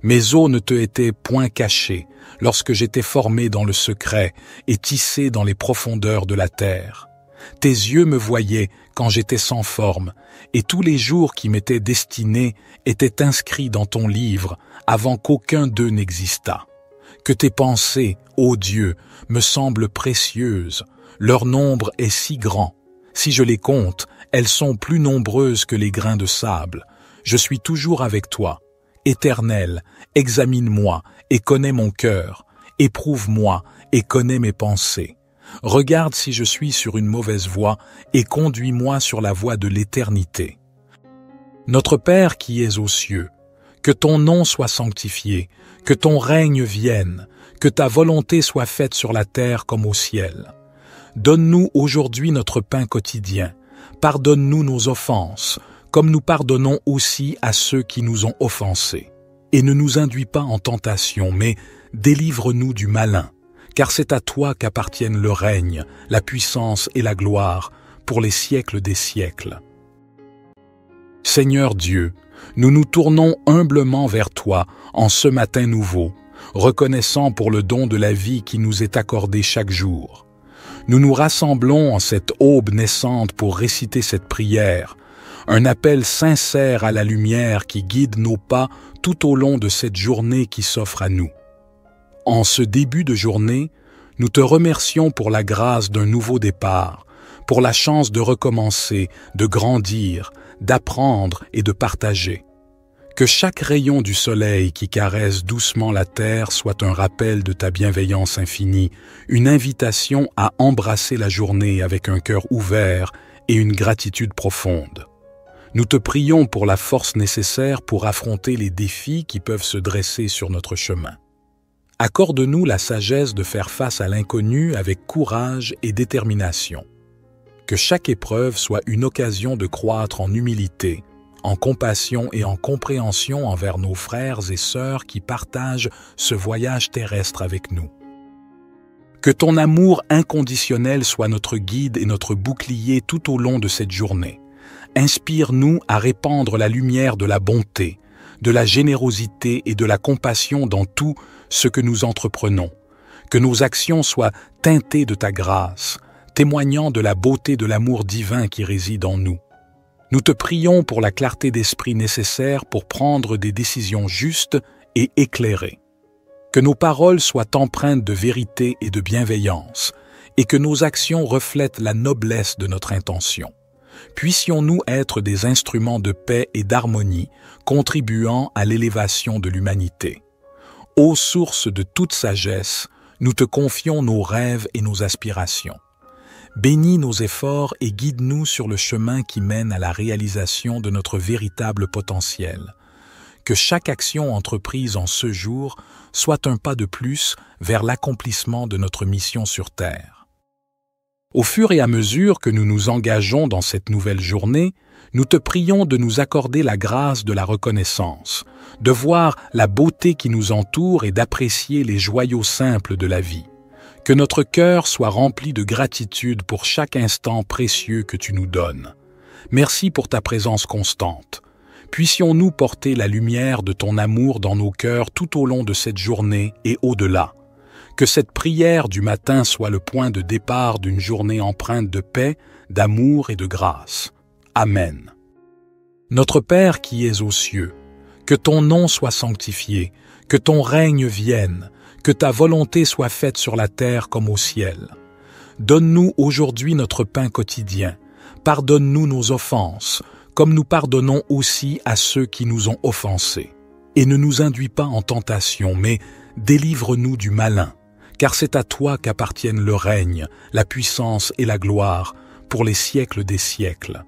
Mes os ne te étaient point cachés, lorsque j'étais formé dans le secret et tissé dans les profondeurs de la terre. Tes yeux me voyaient quand j'étais sans forme, et tous les jours qui m'étaient destinés étaient inscrits dans ton livre avant qu'aucun d'eux n'existât. Que tes pensées, ô Dieu, me semblent précieuses, leur nombre est si grand. Si je les compte, elles sont plus nombreuses que les grains de sable. Je suis toujours avec toi. Éternel, examine-moi et connais mon cœur. Éprouve-moi et connais mes pensées. Regarde si je suis sur une mauvaise voie et conduis-moi sur la voie de l'éternité. Notre Père qui es aux cieux, que ton nom soit sanctifié, que ton règne vienne, que ta volonté soit faite sur la terre comme au ciel. Donne-nous aujourd'hui notre pain quotidien. Pardonne-nous nos offenses, comme nous pardonnons aussi à ceux qui nous ont offensés. Et ne nous induis pas en tentation, mais délivre-nous du malin, car c'est à toi qu'appartiennent le règne, la puissance et la gloire, pour les siècles des siècles. Seigneur Dieu, nous nous tournons humblement vers toi en ce matin nouveau, reconnaissant pour le don de la vie qui nous est accordé chaque jour. Nous nous rassemblons en cette aube naissante pour réciter cette prière, un appel sincère à la lumière qui guide nos pas tout au long de cette journée qui s'offre à nous. En ce début de journée, nous te remercions pour la grâce d'un nouveau départ, pour la chance de recommencer, de grandir, d'apprendre et de partager. Que chaque rayon du soleil qui caresse doucement la terre soit un rappel de ta bienveillance infinie, une invitation à embrasser la journée avec un cœur ouvert et une gratitude profonde. Nous te prions pour la force nécessaire pour affronter les défis qui peuvent se dresser sur notre chemin. Accorde-nous la sagesse de faire face à l'inconnu avec courage et détermination. Que chaque épreuve soit une occasion de croître en humilité, en compassion et en compréhension envers nos frères et sœurs qui partagent ce voyage terrestre avec nous. Que ton amour inconditionnel soit notre guide et notre bouclier tout au long de cette journée. Inspire-nous à répandre la lumière de la bonté, de la générosité et de la compassion dans tout ce que nous entreprenons. Que nos actions soient teintées de ta grâce, témoignant de la beauté de l'amour divin qui réside en nous. Nous te prions pour la clarté d'esprit nécessaire pour prendre des décisions justes et éclairées. Que nos paroles soient empreintes de vérité et de bienveillance, et que nos actions reflètent la noblesse de notre intention. Puissions-nous être des instruments de paix et d'harmonie, contribuant à l'élévation de l'humanité. Ô source de toute sagesse, nous te confions nos rêves et nos aspirations. Bénis nos efforts et guide-nous sur le chemin qui mène à la réalisation de notre véritable potentiel. que chaque action entreprise en ce jour soit un pas de plus vers l'accomplissement de notre mission sur Terre. Au fur et à mesure que nous nous engageons dans cette nouvelle journée, nous te prions de nous accorder la grâce de la reconnaissance, de voir la beauté qui nous entoure et d'apprécier les joyaux simples de la vie. Que notre cœur soit rempli de gratitude pour chaque instant précieux que tu nous donnes. Merci pour ta présence constante. Puissions-nous porter la lumière de ton amour dans nos cœurs tout au long de cette journée et au-delà. Que cette prière du matin soit le point de départ d'une journée empreinte de paix, d'amour et de grâce. Amen. Notre Père qui es aux cieux, que ton nom soit sanctifié, que ton règne vienne, que ta volonté soit faite sur la terre comme au ciel. Donne-nous aujourd'hui notre pain quotidien. Pardonne-nous nos offenses, comme nous pardonnons aussi à ceux qui nous ont offensés. Et ne nous induis pas en tentation, mais délivre-nous du malin, car c'est à toi qu'appartiennent le règne, la puissance et la gloire, pour les siècles des siècles.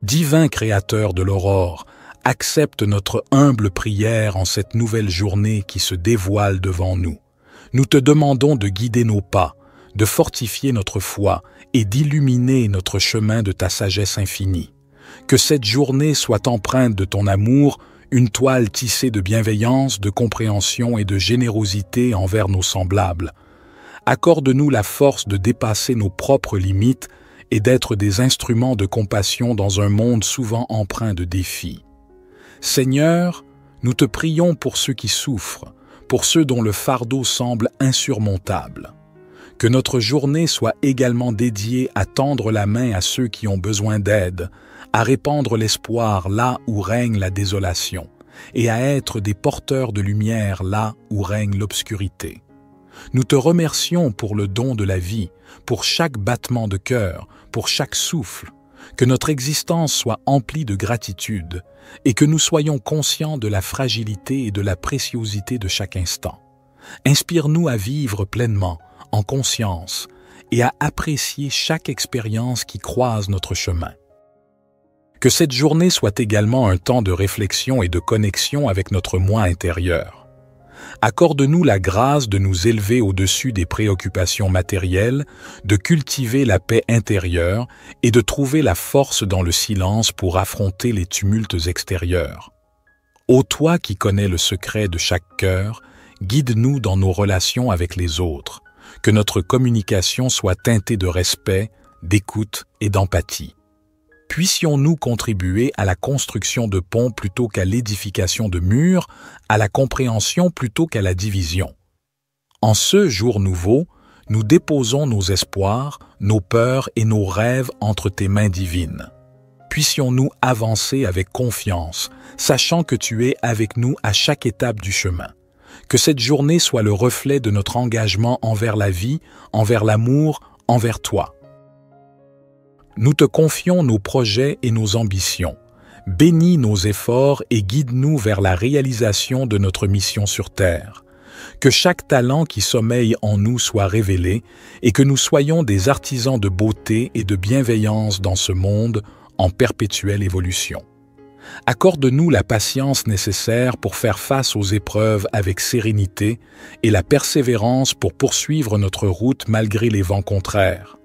Divin Créateur de l'aurore, accepte notre humble prière en cette nouvelle journée qui se dévoile devant nous. Nous te demandons de guider nos pas, de fortifier notre foi et d'illuminer notre chemin de ta sagesse infinie. Que cette journée soit empreinte de ton amour, une toile tissée de bienveillance, de compréhension et de générosité envers nos semblables. Accorde-nous la force de dépasser nos propres limites et d'être des instruments de compassion dans un monde souvent empreint de défis. Seigneur, nous te prions pour ceux qui souffrent, pour ceux dont le fardeau semble insurmontable. Que notre journée soit également dédiée à tendre la main à ceux qui ont besoin d'aide, à répandre l'espoir là où règne la désolation, et à être des porteurs de lumière là où règne l'obscurité. Nous te remercions pour le don de la vie, pour chaque battement de cœur, pour chaque souffle. Que notre existence soit emplie de gratitude et que nous soyons conscients de la fragilité et de la préciosité de chaque instant. Inspire-nous à vivre pleinement, en conscience, et à apprécier chaque expérience qui croise notre chemin. Que cette journée soit également un temps de réflexion et de connexion avec notre moi intérieur. Accorde-nous la grâce de nous élever au-dessus des préoccupations matérielles, de cultiver la paix intérieure et de trouver la force dans le silence pour affronter les tumultes extérieurs. Ô toi qui connais le secret de chaque cœur, guide-nous dans nos relations avec les autres, que notre communication soit teintée de respect, d'écoute et d'empathie. Puissions-nous contribuer à la construction de ponts plutôt qu'à l'édification de murs, à la compréhension plutôt qu'à la division. En ce jour nouveau, nous déposons nos espoirs, nos peurs et nos rêves entre tes mains divines. Puissions-nous avancer avec confiance, sachant que tu es avec nous à chaque étape du chemin. Que cette journée soit le reflet de notre engagement envers la vie, envers l'amour, envers toi. Nous te confions nos projets et nos ambitions. Bénis nos efforts et guide-nous vers la réalisation de notre mission sur Terre. Que chaque talent qui sommeille en nous soit révélé et que nous soyons des artisans de beauté et de bienveillance dans ce monde en perpétuelle évolution. Accorde-nous la patience nécessaire pour faire face aux épreuves avec sérénité et la persévérance pour poursuivre notre route malgré les vents contraires.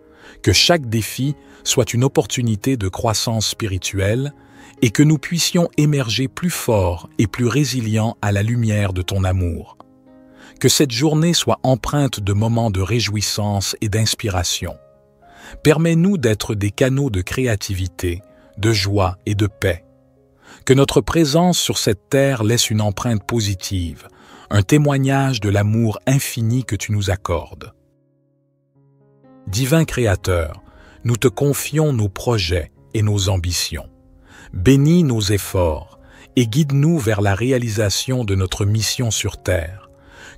Que chaque défi soit une opportunité de croissance spirituelle et que nous puissions émerger plus forts et plus résilients à la lumière de ton amour. Que cette journée soit empreinte de moments de réjouissance et d'inspiration. Permets-nous d'être des canaux de créativité, de joie et de paix. Que notre présence sur cette terre laisse une empreinte positive, un témoignage de l'amour infini que tu nous accordes. Divin Créateur, nous te confions nos projets et nos ambitions. Bénis nos efforts et guide-nous vers la réalisation de notre mission sur Terre.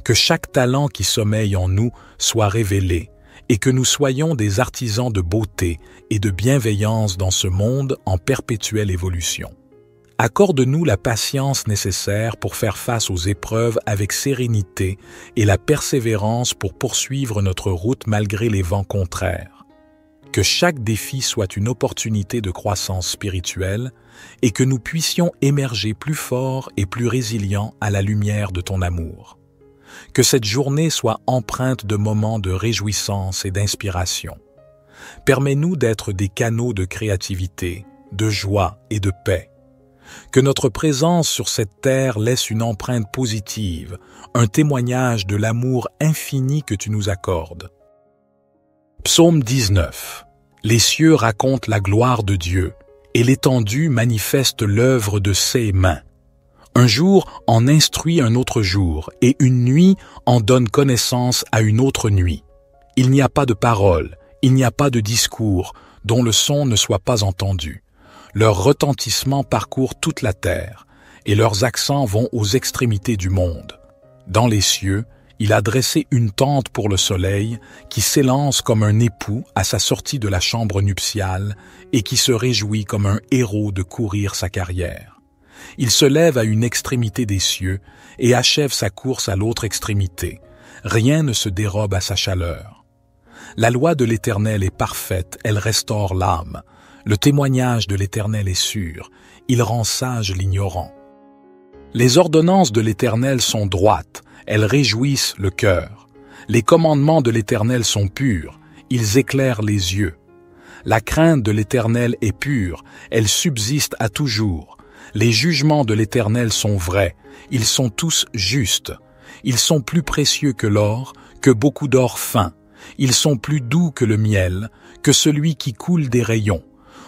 Que chaque talent qui sommeille en nous soit révélé et que nous soyons des artisans de beauté et de bienveillance dans ce monde en perpétuelle évolution. Accorde-nous la patience nécessaire pour faire face aux épreuves avec sérénité et la persévérance pour poursuivre notre route malgré les vents contraires. que chaque défi soit une opportunité de croissance spirituelle et que nous puissions émerger plus forts et plus résilients à la lumière de ton amour. Que cette journée soit empreinte de moments de réjouissance et d'inspiration. Permets-nous d'être des canaux de créativité, de joie et de paix. Que notre présence sur cette terre laisse une empreinte positive, un témoignage de l'amour infini que tu nous accordes. Psaume 19. Les cieux racontent la gloire de Dieu, et l'étendue manifeste l'œuvre de ses mains. Un jour en instruit un autre jour, et une nuit en donne connaissance à une autre nuit. Il n'y a pas de parole, il n'y a pas de discours, dont le son ne soit pas entendu. Leur retentissement parcourt toute la terre, et leurs accents vont aux extrémités du monde. Dans les cieux, il a dressé une tente pour le soleil, qui s'élance comme un époux à sa sortie de la chambre nuptiale, et qui se réjouit comme un héros de courir sa carrière. Il se lève à une extrémité des cieux, et achève sa course à l'autre extrémité. Rien ne se dérobe à sa chaleur. La loi de l'Éternel est parfaite, elle restaure l'âme. Le témoignage de l'Éternel est sûr, il rend sage l'ignorant. Les ordonnances de l'Éternel sont droites, elles réjouissent le cœur. Les commandements de l'Éternel sont purs, ils éclairent les yeux. La crainte de l'Éternel est pure, elle subsiste à toujours. Les jugements de l'Éternel sont vrais, ils sont tous justes. Ils sont plus précieux que l'or, que beaucoup d'or fin. Ils sont plus doux que le miel, que celui qui coule des rayons.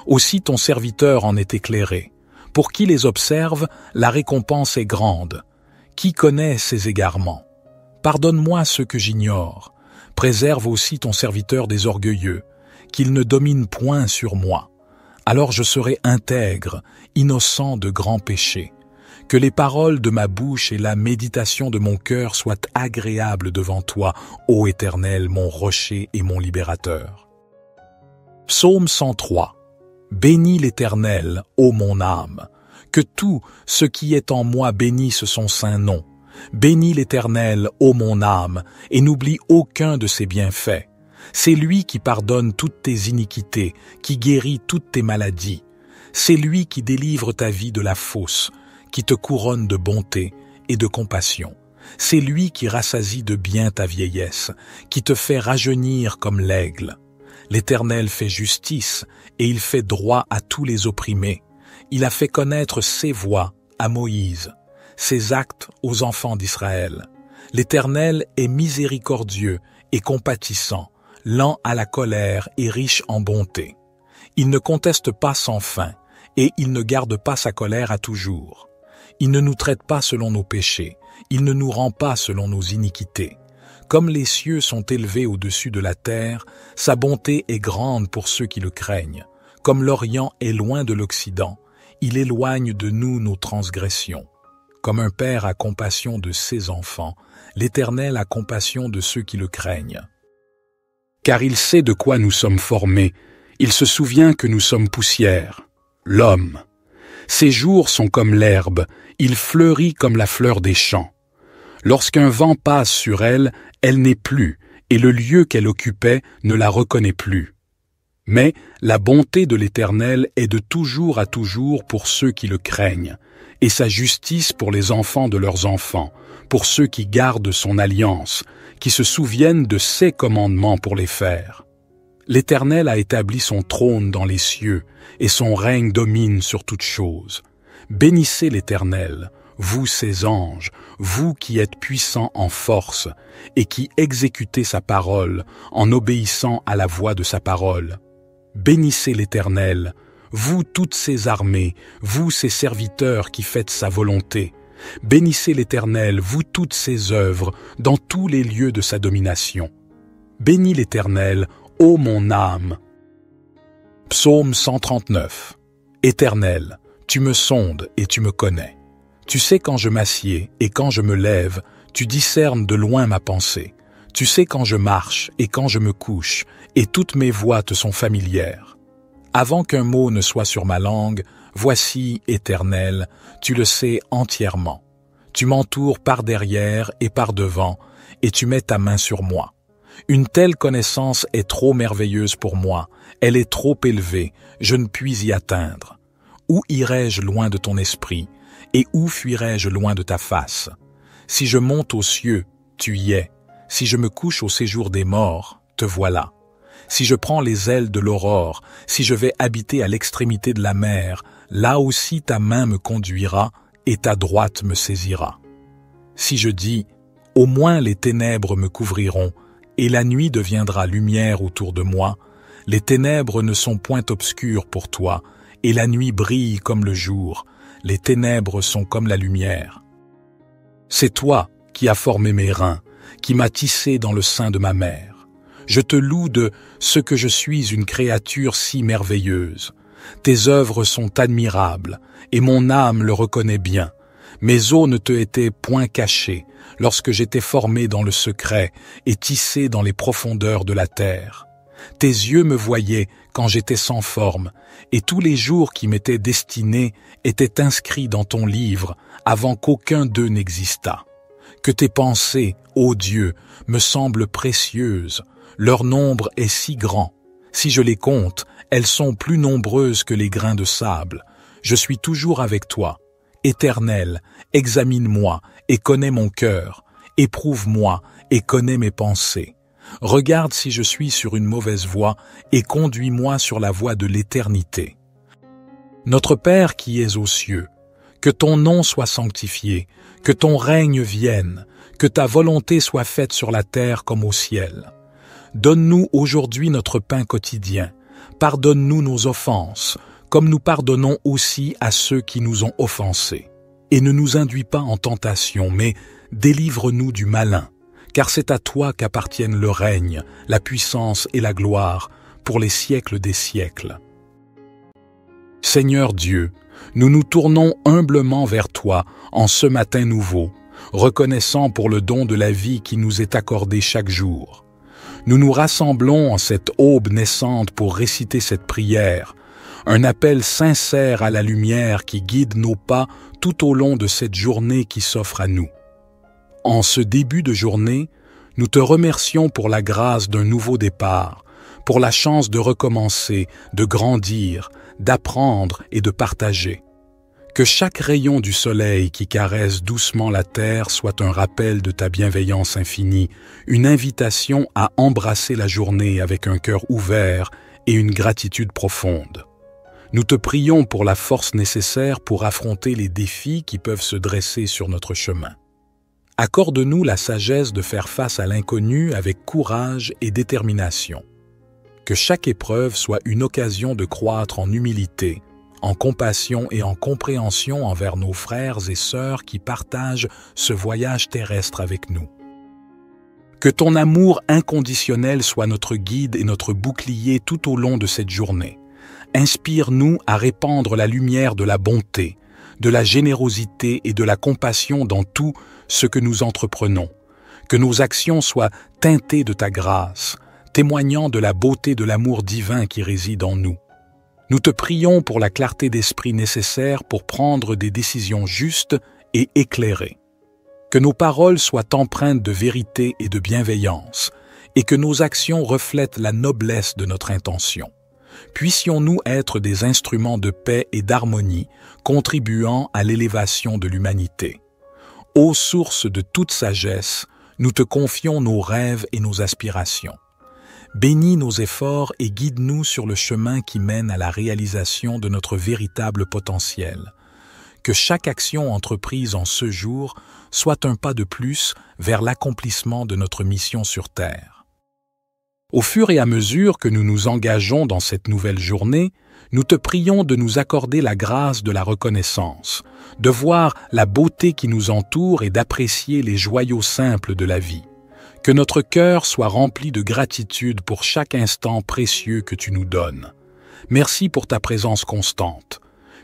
Aussi ton serviteur en est éclairé. Pour qui les observe, la récompense est grande. Qui connaît ses égarements? Pardonne-moi ce que j'ignore. Préserve aussi ton serviteur des orgueilleux, qu'il ne domine point sur moi. Alors je serai intègre, innocent de grands péchés. Que les paroles de ma bouche et la méditation de mon cœur soient agréables devant toi, ô Éternel, mon rocher et mon libérateur. Psaume 103. Bénis l'Éternel, ô mon âme. Que tout ce qui est en moi bénisse son saint nom. Bénis l'Éternel, ô mon âme, et n'oublie aucun de ses bienfaits. C'est lui qui pardonne toutes tes iniquités, qui guérit toutes tes maladies. C'est lui qui délivre ta vie de la fosse, qui te couronne de bonté et de compassion. C'est lui qui rassasie de bien ta vieillesse, qui te fait rajeunir comme l'aigle. L'Éternel fait justice, et il fait droit à tous les opprimés. Il a fait connaître ses voies à Moïse, ses actes aux enfants d'Israël. L'Éternel est miséricordieux et compatissant, lent à la colère et riche en bonté. Il ne conteste pas sans fin, et il ne garde pas sa colère à toujours. Il ne nous traite pas selon nos péchés, il ne nous rend pas selon nos iniquités. Comme les cieux sont élevés au-dessus de la terre, sa bonté est grande pour ceux qui le craignent. Comme l'Orient est loin de l'Occident, il éloigne de nous nos transgressions. Comme un père a compassion de ses enfants, l'Éternel a compassion de ceux qui le craignent. Car il sait de quoi nous sommes formés, il se souvient que nous sommes poussière, l'homme. Ses jours sont comme l'herbe, il fleurit comme la fleur des champs. Lorsqu'un vent passe sur elle, elle n'est plus, et le lieu qu'elle occupait ne la reconnaît plus. Mais la bonté de l'Éternel est de toujours à toujours pour ceux qui le craignent, et sa justice pour les enfants de leurs enfants, pour ceux qui gardent son alliance, qui se souviennent de ses commandements pour les faire. L'Éternel a établi son trône dans les cieux, et son règne domine sur toutes choses. Bénissez l'Éternel, vous ses anges, vous qui êtes puissants en force, et qui exécutez sa parole en obéissant à la voix de sa parole. Bénissez l'Éternel, vous toutes ses armées, vous ses serviteurs qui faites sa volonté. Bénissez l'Éternel, vous toutes ses œuvres, dans tous les lieux de sa domination. Bénis l'Éternel, ô mon âme. Psaume 139. Éternel, tu me sondes et tu me connais. Tu sais quand je m'assieds et quand je me lève, tu discernes de loin ma pensée. Tu sais quand je marche et quand je me couche, et toutes mes voies te sont familières. Avant qu'un mot ne soit sur ma langue, voici, Éternel, tu le sais entièrement. Tu m'entoures par derrière et par devant, et tu mets ta main sur moi. Une telle connaissance est trop merveilleuse pour moi, elle est trop élevée, je ne puis y atteindre. Où irai-je loin de ton esprit, et où fuirai-je loin de ta face? Si je monte aux cieux, tu y es. Si je me couche au séjour des morts, te voilà. Si je prends les ailes de l'aurore, si je vais habiter à l'extrémité de la mer, là aussi ta main me conduira et ta droite me saisira. Si je dis, au moins les ténèbres me couvriront, et la nuit deviendra lumière autour de moi, les ténèbres ne sont point obscures pour toi, et la nuit brille comme le jour, les ténèbres sont comme la lumière. C'est toi qui as formé mes reins, qui m'as tissé dans le sein de ma mère. Je te loue de ce que je suis une créature si merveilleuse. Tes œuvres sont admirables, et mon âme le reconnaît bien. Mes os ne te étaient point cachés, lorsque j'étais formé dans le secret et tissé dans les profondeurs de la terre. Tes yeux me voyaient quand j'étais sans forme, et tous les jours qui m'étaient destinés étaient inscrits dans ton livre avant qu'aucun d'eux n'existât. Que tes pensées, ô Dieu, me semblent précieuses, leur nombre est si grand. Si je les compte, elles sont plus nombreuses que les grains de sable. Je suis toujours avec toi. Éternel, examine-moi et connais mon cœur. Éprouve-moi et connais mes pensées. Regarde si je suis sur une mauvaise voie et conduis-moi sur la voie de l'éternité. Notre Père qui es aux cieux, que ton nom soit sanctifié, que ton règne vienne, que ta volonté soit faite sur la terre comme au ciel. Donne-nous aujourd'hui notre pain quotidien. Pardonne-nous nos offenses, comme nous pardonnons aussi à ceux qui nous ont offensés. Et ne nous induis pas en tentation, mais délivre-nous du malin, car c'est à toi qu'appartiennent le règne, la puissance et la gloire, pour les siècles des siècles. Seigneur Dieu, nous nous tournons humblement vers toi en ce matin nouveau, reconnaissant pour le don de la vie qui nous est accordé chaque jour. Nous nous rassemblons en cette aube naissante pour réciter cette prière, un appel sincère à la lumière qui guide nos pas tout au long de cette journée qui s'offre à nous. En ce début de journée, nous te remercions pour la grâce d'un nouveau départ, pour la chance de recommencer, de grandir, d'apprendre et de partager. Que chaque rayon du soleil qui caresse doucement la terre soit un rappel de ta bienveillance infinie, une invitation à embrasser la journée avec un cœur ouvert et une gratitude profonde. Nous te prions pour la force nécessaire pour affronter les défis qui peuvent se dresser sur notre chemin. Accorde-nous la sagesse de faire face à l'inconnu avec courage et détermination. Que chaque épreuve soit une occasion de croître en humilité, en compassion et en compréhension envers nos frères et sœurs qui partagent ce voyage terrestre avec nous. Que ton amour inconditionnel soit notre guide et notre bouclier tout au long de cette journée. Inspire-nous à répandre la lumière de la bonté, de la générosité et de la compassion dans tout ce que nous entreprenons. Que nos actions soient teintées de ta grâce, témoignant de la beauté de l'amour divin qui réside en nous. Nous te prions pour la clarté d'esprit nécessaire pour prendre des décisions justes et éclairées. Que nos paroles soient empreintes de vérité et de bienveillance, et que nos actions reflètent la noblesse de notre intention. Puissions-nous être des instruments de paix et d'harmonie, contribuant à l'élévation de l'humanité. Ô source de toute sagesse, nous te confions nos rêves et nos aspirations. Bénis nos efforts et guide-nous sur le chemin qui mène à la réalisation de notre véritable potentiel. Que chaque action entreprise en ce jour soit un pas de plus vers l'accomplissement de notre mission sur Terre. Au fur et à mesure que nous nous engageons dans cette nouvelle journée, nous te prions de nous accorder la grâce de la reconnaissance, de voir la beauté qui nous entoure et d'apprécier les joyaux simples de la vie. Que notre cœur soit rempli de gratitude pour chaque instant précieux que tu nous donnes. Merci pour ta présence constante.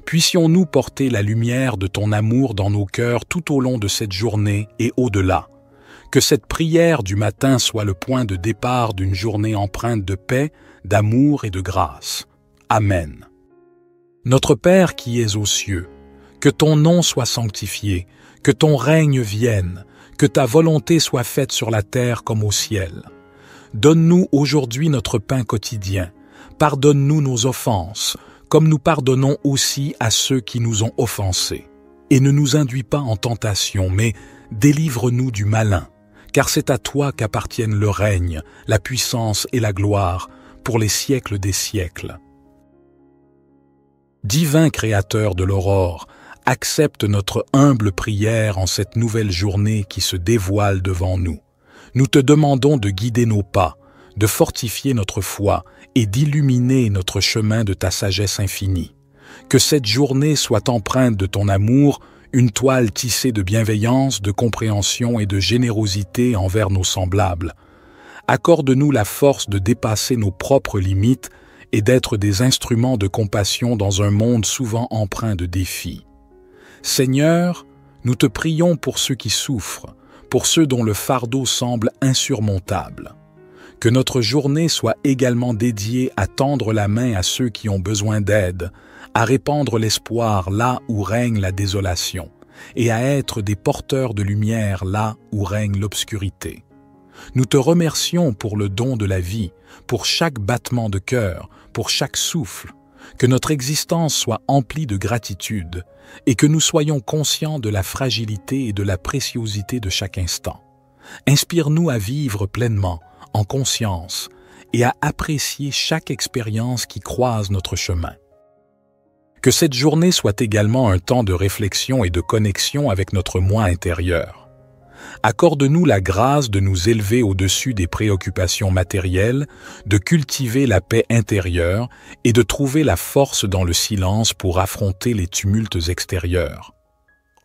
Puissions-nous porter la lumière de ton amour dans nos cœurs tout au long de cette journée et au-delà. Que cette prière du matin soit le point de départ d'une journée empreinte de paix, d'amour et de grâce. Amen. Notre Père qui es aux cieux, que ton nom soit sanctifié, que ton règne vienne, que ta volonté soit faite sur la terre comme au ciel. Donne-nous aujourd'hui notre pain quotidien. Pardonne-nous nos offenses, comme nous pardonnons aussi à ceux qui nous ont offensés. Et ne nous induis pas en tentation, mais délivre-nous du malin, car c'est à toi qu'appartiennent le règne, la puissance et la gloire, pour les siècles des siècles. Divin Créateur de l'aurore, accepte notre humble prière en cette nouvelle journée qui se dévoile devant nous. Nous te demandons de guider nos pas, de fortifier notre foi et d'illuminer notre chemin de ta sagesse infinie. Que cette journée soit empreinte de ton amour, une toile tissée de bienveillance, de compréhension et de générosité envers nos semblables. Accorde-nous la force de dépasser nos propres limites et d'être des instruments de compassion dans un monde souvent empreint de défis. Seigneur, nous te prions pour ceux qui souffrent, pour ceux dont le fardeau semble insurmontable. Que notre journée soit également dédiée à tendre la main à ceux qui ont besoin d'aide, à répandre l'espoir là où règne la désolation, et à être des porteurs de lumière là où règne l'obscurité. Nous te remercions pour le don de la vie, pour chaque battement de cœur, pour chaque souffle, que notre existence soit emplie de gratitude et que nous soyons conscients de la fragilité et de la préciosité de chaque instant. Inspire-nous à vivre pleinement, en conscience, et à apprécier chaque expérience qui croise notre chemin. Que cette journée soit également un temps de réflexion et de connexion avec notre moi intérieur. Accorde-nous la grâce de nous élever au-dessus des préoccupations matérielles, de cultiver la paix intérieure et de trouver la force dans le silence pour affronter les tumultes extérieurs.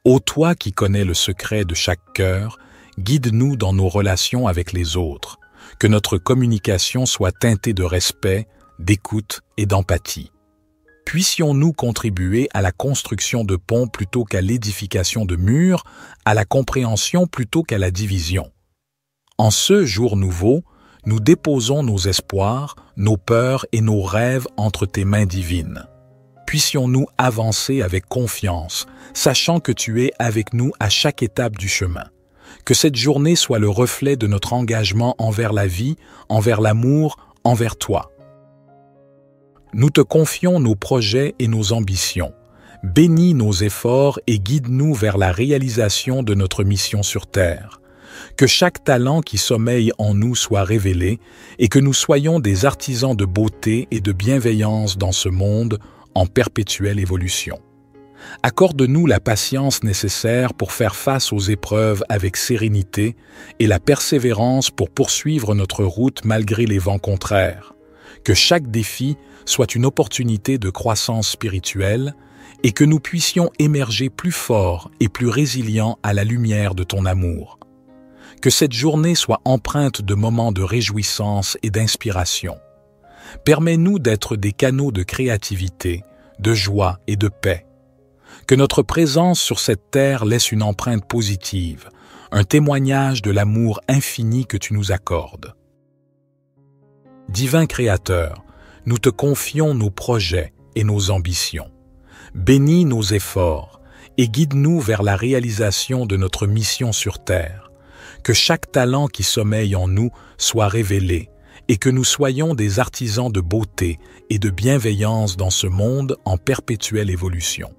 Ô toi qui connais le secret de chaque cœur, guide-nous dans nos relations avec les autres, que notre communication soit teintée de respect, d'écoute et d'empathie. Puissions-nous contribuer à la construction de ponts plutôt qu'à l'édification de murs, à la compréhension plutôt qu'à la division. En ce jour nouveau, nous déposons nos espoirs, nos peurs et nos rêves entre tes mains divines. Puissions-nous avancer avec confiance, sachant que tu es avec nous à chaque étape du chemin. Que cette journée soit le reflet de notre engagement envers la vie, envers l'amour, envers toi. Nous te confions nos projets et nos ambitions. Bénis nos efforts et guide-nous vers la réalisation de notre mission sur Terre. Que chaque talent qui sommeille en nous soit révélé et que nous soyons des artisans de beauté et de bienveillance dans ce monde en perpétuelle évolution. Accorde-nous la patience nécessaire pour faire face aux épreuves avec sérénité et la persévérance pour poursuivre notre route malgré les vents contraires. Que chaque défi soit une opportunité de croissance spirituelle et que nous puissions émerger plus forts et plus résilients à la lumière de ton amour. Que cette journée soit empreinte de moments de réjouissance et d'inspiration. Permets-nous d'être des canaux de créativité, de joie et de paix. Que notre présence sur cette terre laisse une empreinte positive, un témoignage de l'amour infini que tu nous accordes. Divin Créateur, nous te confions nos projets et nos ambitions. Bénis nos efforts et guide-nous vers la réalisation de notre mission sur Terre. Que chaque talent qui sommeille en nous soit révélé et que nous soyons des artisans de beauté et de bienveillance dans ce monde en perpétuelle évolution.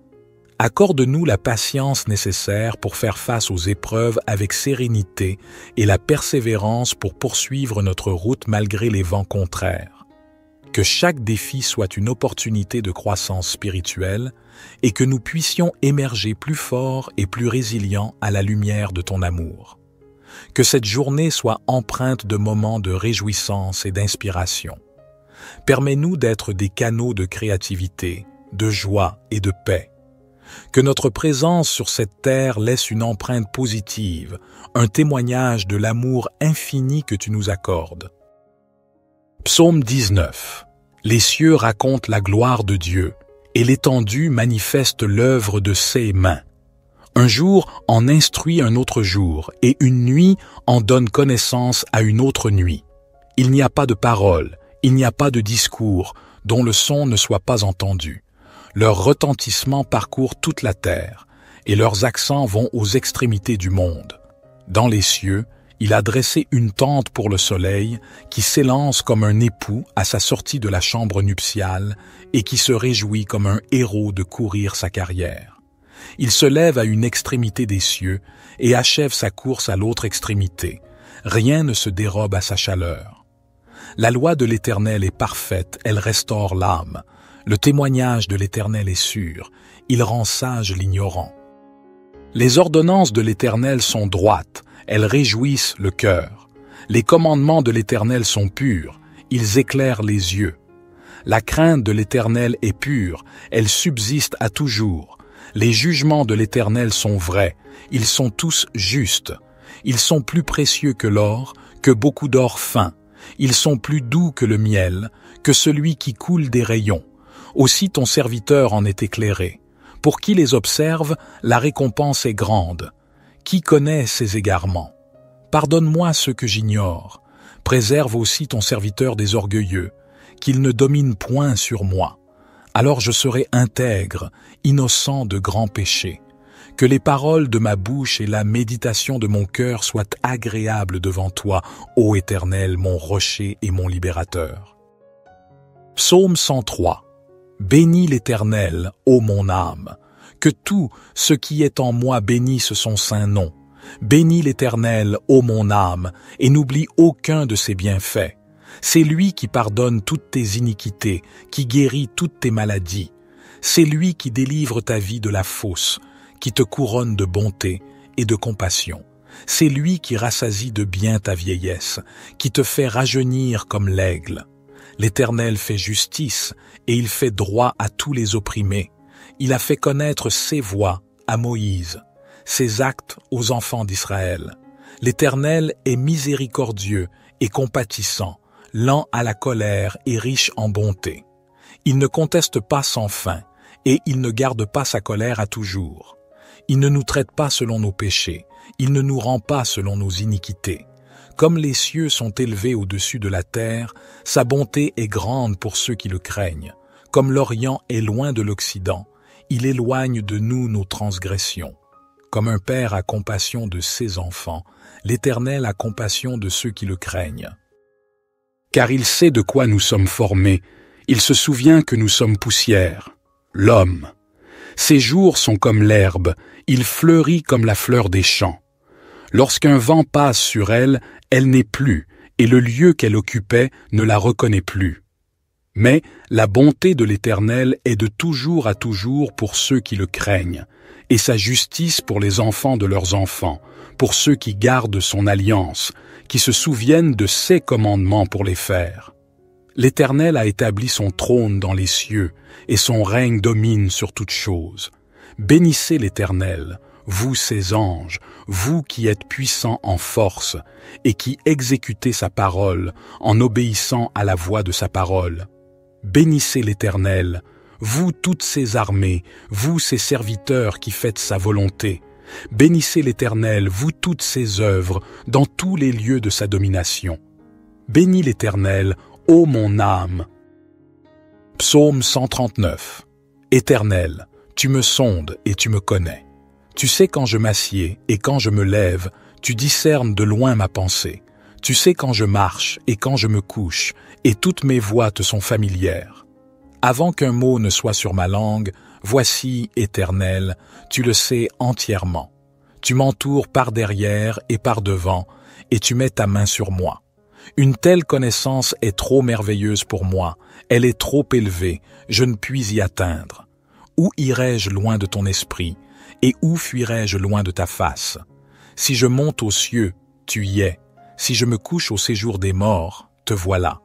Accorde-nous la patience nécessaire pour faire face aux épreuves avec sérénité et la persévérance pour poursuivre notre route malgré les vents contraires. Que chaque défi soit une opportunité de croissance spirituelle et que nous puissions émerger plus forts et plus résilients à la lumière de ton amour. Que cette journée soit empreinte de moments de réjouissance et d'inspiration. Permets-nous d'être des canaux de créativité, de joie et de paix. Que notre présence sur cette terre laisse une empreinte positive, un témoignage de l'amour infini que tu nous accordes. Psaume 19. Les cieux racontent la gloire de Dieu, et l'étendue manifeste l'œuvre de ses mains. Un jour en instruit un autre jour, et une nuit en donne connaissance à une autre nuit. Il n'y a pas de parole, il n'y a pas de discours, dont le son ne soit pas entendu. Leur retentissement parcourt toute la terre, et leurs accents vont aux extrémités du monde. Dans les cieux, Il a dressé une tente pour le soleil qui s'élance comme un époux à sa sortie de la chambre nuptiale et qui se réjouit comme un héros de courir sa carrière. Il se lève à une extrémité des cieux et achève sa course à l'autre extrémité. Rien ne se dérobe à sa chaleur. La loi de l'Éternel est parfaite, elle restaure l'âme. Le témoignage de l'Éternel est sûr, il rend sage l'ignorant. Les ordonnances de l'Éternel sont droites, elles réjouissent le cœur. Les commandements de l'Éternel sont purs, ils éclairent les yeux. La crainte de l'Éternel est pure, elle subsiste à toujours. Les jugements de l'Éternel sont vrais, ils sont tous justes. Ils sont plus précieux que l'or, que beaucoup d'or fin. Ils sont plus doux que le miel, que celui qui coule des rayons. Aussi ton serviteur en est éclairé. Pour qui les observe, la récompense est grande. Qui connaît ses égarements? Pardonne-moi ce que j'ignore. Préserve aussi ton serviteur des orgueilleux, qu'il ne domine point sur moi. Alors je serai intègre, innocent de grands péchés. Que les paroles de ma bouche et la méditation de mon cœur soient agréables devant toi, ô Éternel, mon rocher et mon libérateur. Psaume 103. Bénis l'Éternel, ô mon âme. Que tout ce qui est en moi bénisse son saint nom. Bénis l'Éternel, ô mon âme, et n'oublie aucun de ses bienfaits. C'est lui qui pardonne toutes tes iniquités, qui guérit toutes tes maladies. C'est lui qui délivre ta vie de la fosse, qui te couronne de bonté et de compassion. C'est lui qui rassasie de bien ta vieillesse, qui te fait rajeunir comme l'aigle. L'Éternel fait justice et il fait droit à tous les opprimés. Il a fait connaître ses voies à Moïse, ses actes aux enfants d'Israël. L'Éternel est miséricordieux et compatissant, lent à la colère et riche en bonté. Il ne conteste pas sans fin et il ne garde pas sa colère à toujours. Il ne nous traite pas selon nos péchés, il ne nous rend pas selon nos iniquités. Comme les cieux sont élevés au-dessus de la terre, sa bonté est grande pour ceux qui le craignent. Comme l'Orient est loin de l'Occident, il éloigne de nous nos transgressions. Comme un père a compassion de ses enfants, l'Éternel a compassion de ceux qui le craignent. Car il sait de quoi nous sommes formés, il se souvient que nous sommes poussière, l'homme. Ses jours sont comme l'herbe, il fleurit comme la fleur des champs. Lorsqu'un vent passe sur elle, elle n'est plus, et le lieu qu'elle occupait ne la reconnaît plus. Mais la bonté de l'Éternel est de toujours à toujours pour ceux qui le craignent, et sa justice pour les enfants de leurs enfants, pour ceux qui gardent son alliance, qui se souviennent de ses commandements pour les faire. L'Éternel a établi son trône dans les cieux, et son règne domine sur toutes choses. Bénissez l'Éternel, vous ses anges, vous qui êtes puissants en force, et qui exécutez sa parole en obéissant à la voix de sa parole. Bénissez l'Éternel, vous toutes ses armées, vous ses serviteurs qui faites sa volonté. Bénissez l'Éternel, vous toutes ses œuvres, dans tous les lieux de sa domination. Bénis l'Éternel, ô mon âme. Psaume 139. Éternel, tu me sondes et tu me connais. Tu sais quand je m'assieds et quand je me lève, tu discernes de loin ma pensée. Tu sais quand je marche et quand je me couche, et toutes mes voies te sont familières. Avant qu'un mot ne soit sur ma langue, voici, Éternel, tu le sais entièrement. Tu m'entoures par derrière et par devant, et tu mets ta main sur moi. Une telle connaissance est trop merveilleuse pour moi, elle est trop élevée, je ne puis y atteindre. Où irai-je loin de ton esprit, et où fuirai-je loin de ta face? Si je monte aux cieux, tu y es. Si je me couche au séjour des morts, te voilà.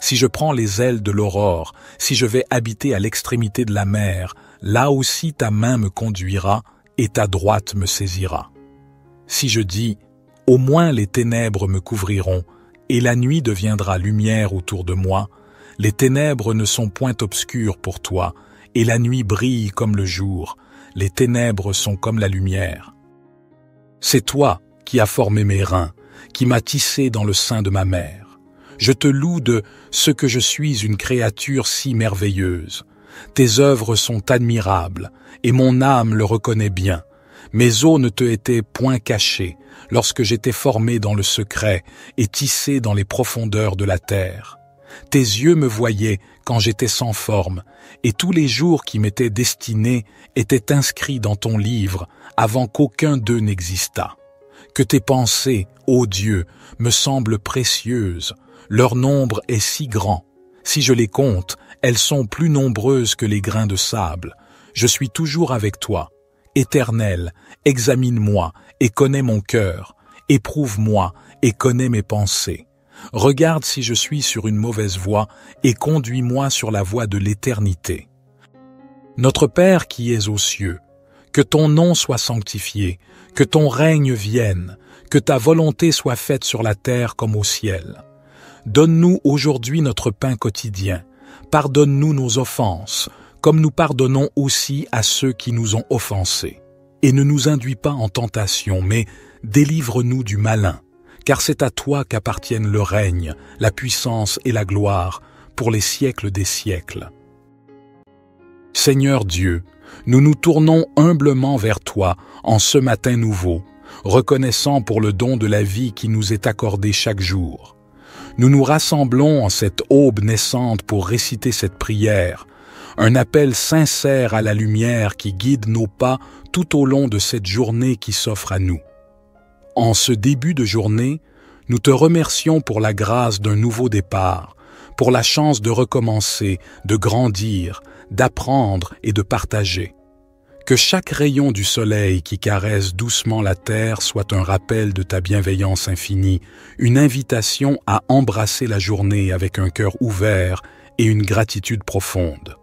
Si je prends les ailes de l'aurore, si je vais habiter à l'extrémité de la mer, là aussi ta main me conduira et ta droite me saisira. Si je dis, au moins les ténèbres me couvriront, et la nuit deviendra lumière autour de moi, les ténèbres ne sont point obscures pour toi, et la nuit brille comme le jour, les ténèbres sont comme la lumière. C'est toi qui as formé mes reins, qui m'as tissé dans le sein de ma mère. Je te loue de ce que je suis une créature si merveilleuse. Tes œuvres sont admirables, et mon âme le reconnaît bien. Mes os ne te étaient point cachés lorsque j'étais formé dans le secret et tissé dans les profondeurs de la terre. Tes yeux me voyaient quand j'étais sans forme, et tous les jours qui m'étaient destinés étaient inscrits dans ton livre avant qu'aucun d'eux n'existât. Que tes pensées, ô Dieu, me semblent précieuses, leur nombre est si grand. Si je les compte, elles sont plus nombreuses que les grains de sable. Je suis toujours avec toi. Éternel, examine-moi et connais mon cœur. Éprouve-moi et connais mes pensées. Regarde si je suis sur une mauvaise voie et conduis-moi sur la voie de l'éternité. Notre Père qui es aux cieux, que ton nom soit sanctifié, que ton règne vienne, que ta volonté soit faite sur la terre comme au ciel. Donne-nous aujourd'hui notre pain quotidien. Pardonne-nous nos offenses, comme nous pardonnons aussi à ceux qui nous ont offensés. Et ne nous induis pas en tentation, mais délivre-nous du malin, car c'est à toi qu'appartiennent le règne, la puissance et la gloire, pour les siècles des siècles. Seigneur Dieu, nous nous tournons humblement vers toi en ce matin nouveau, reconnaissant pour le don de la vie qui nous est accordé chaque jour. Nous nous rassemblons en cette aube naissante pour réciter cette prière, un appel sincère à la lumière qui guide nos pas tout au long de cette journée qui s'offre à nous. En ce début de journée, nous te remercions pour la grâce d'un nouveau départ, pour la chance de recommencer, de grandir, d'apprendre et de partager. Que chaque rayon du soleil qui caresse doucement la terre soit un rappel de ta bienveillance infinie, une invitation à embrasser la journée avec un cœur ouvert et une gratitude profonde.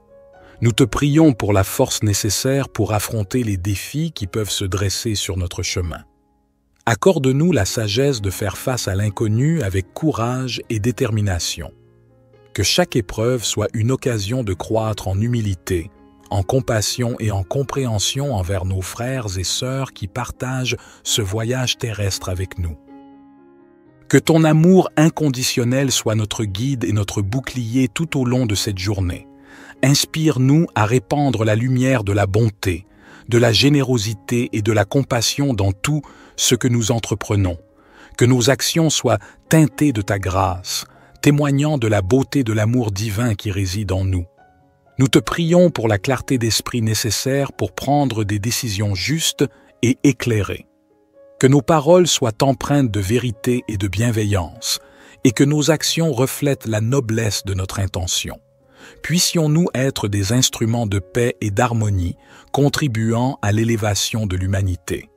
Nous te prions pour la force nécessaire pour affronter les défis qui peuvent se dresser sur notre chemin. Accorde-nous la sagesse de faire face à l'inconnu avec courage et détermination. Que chaque épreuve soit une occasion de croître en humilité, en compassion et en compréhension envers nos frères et sœurs qui partagent ce voyage terrestre avec nous. Que ton amour inconditionnel soit notre guide et notre bouclier tout au long de cette journée. Inspire-nous à répandre la lumière de la bonté, de la générosité et de la compassion dans tout ce que nous entreprenons. Que nos actions soient teintées de ta grâce, témoignant de la beauté de l'amour divin qui réside en nous. Nous te prions pour la clarté d'esprit nécessaire pour prendre des décisions justes et éclairées. Que nos paroles soient empreintes de vérité et de bienveillance, et que nos actions reflètent la noblesse de notre intention. Puissions-nous être des instruments de paix et d'harmonie, contribuant à l'élévation de l'humanité.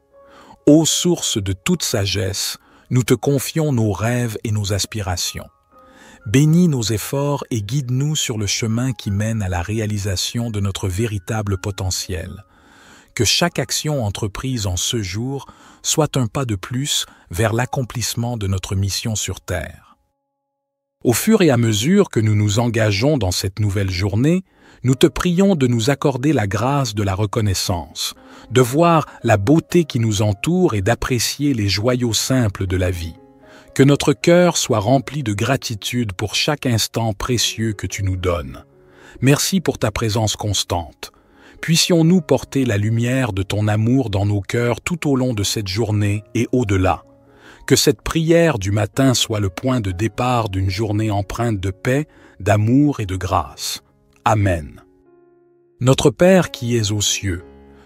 Ô source de toute sagesse, nous te confions nos rêves et nos aspirations. Bénis nos efforts et guide-nous sur le chemin qui mène à la réalisation de notre véritable potentiel. Que chaque action entreprise en ce jour soit un pas de plus vers l'accomplissement de notre mission sur Terre. Au fur et à mesure que nous nous engageons dans cette nouvelle journée, nous te prions de nous accorder la grâce de la reconnaissance, de voir la beauté qui nous entoure et d'apprécier les joyaux simples de la vie. Que notre cœur soit rempli de gratitude pour chaque instant précieux que tu nous donnes. Merci pour ta présence constante. Puissions-nous porter la lumière de ton amour dans nos cœurs tout au long de cette journée et au-delà. Que cette prière du matin soit le point de départ d'une journée empreinte de paix, d'amour et de grâce. Amen. Notre Père qui es aux cieux,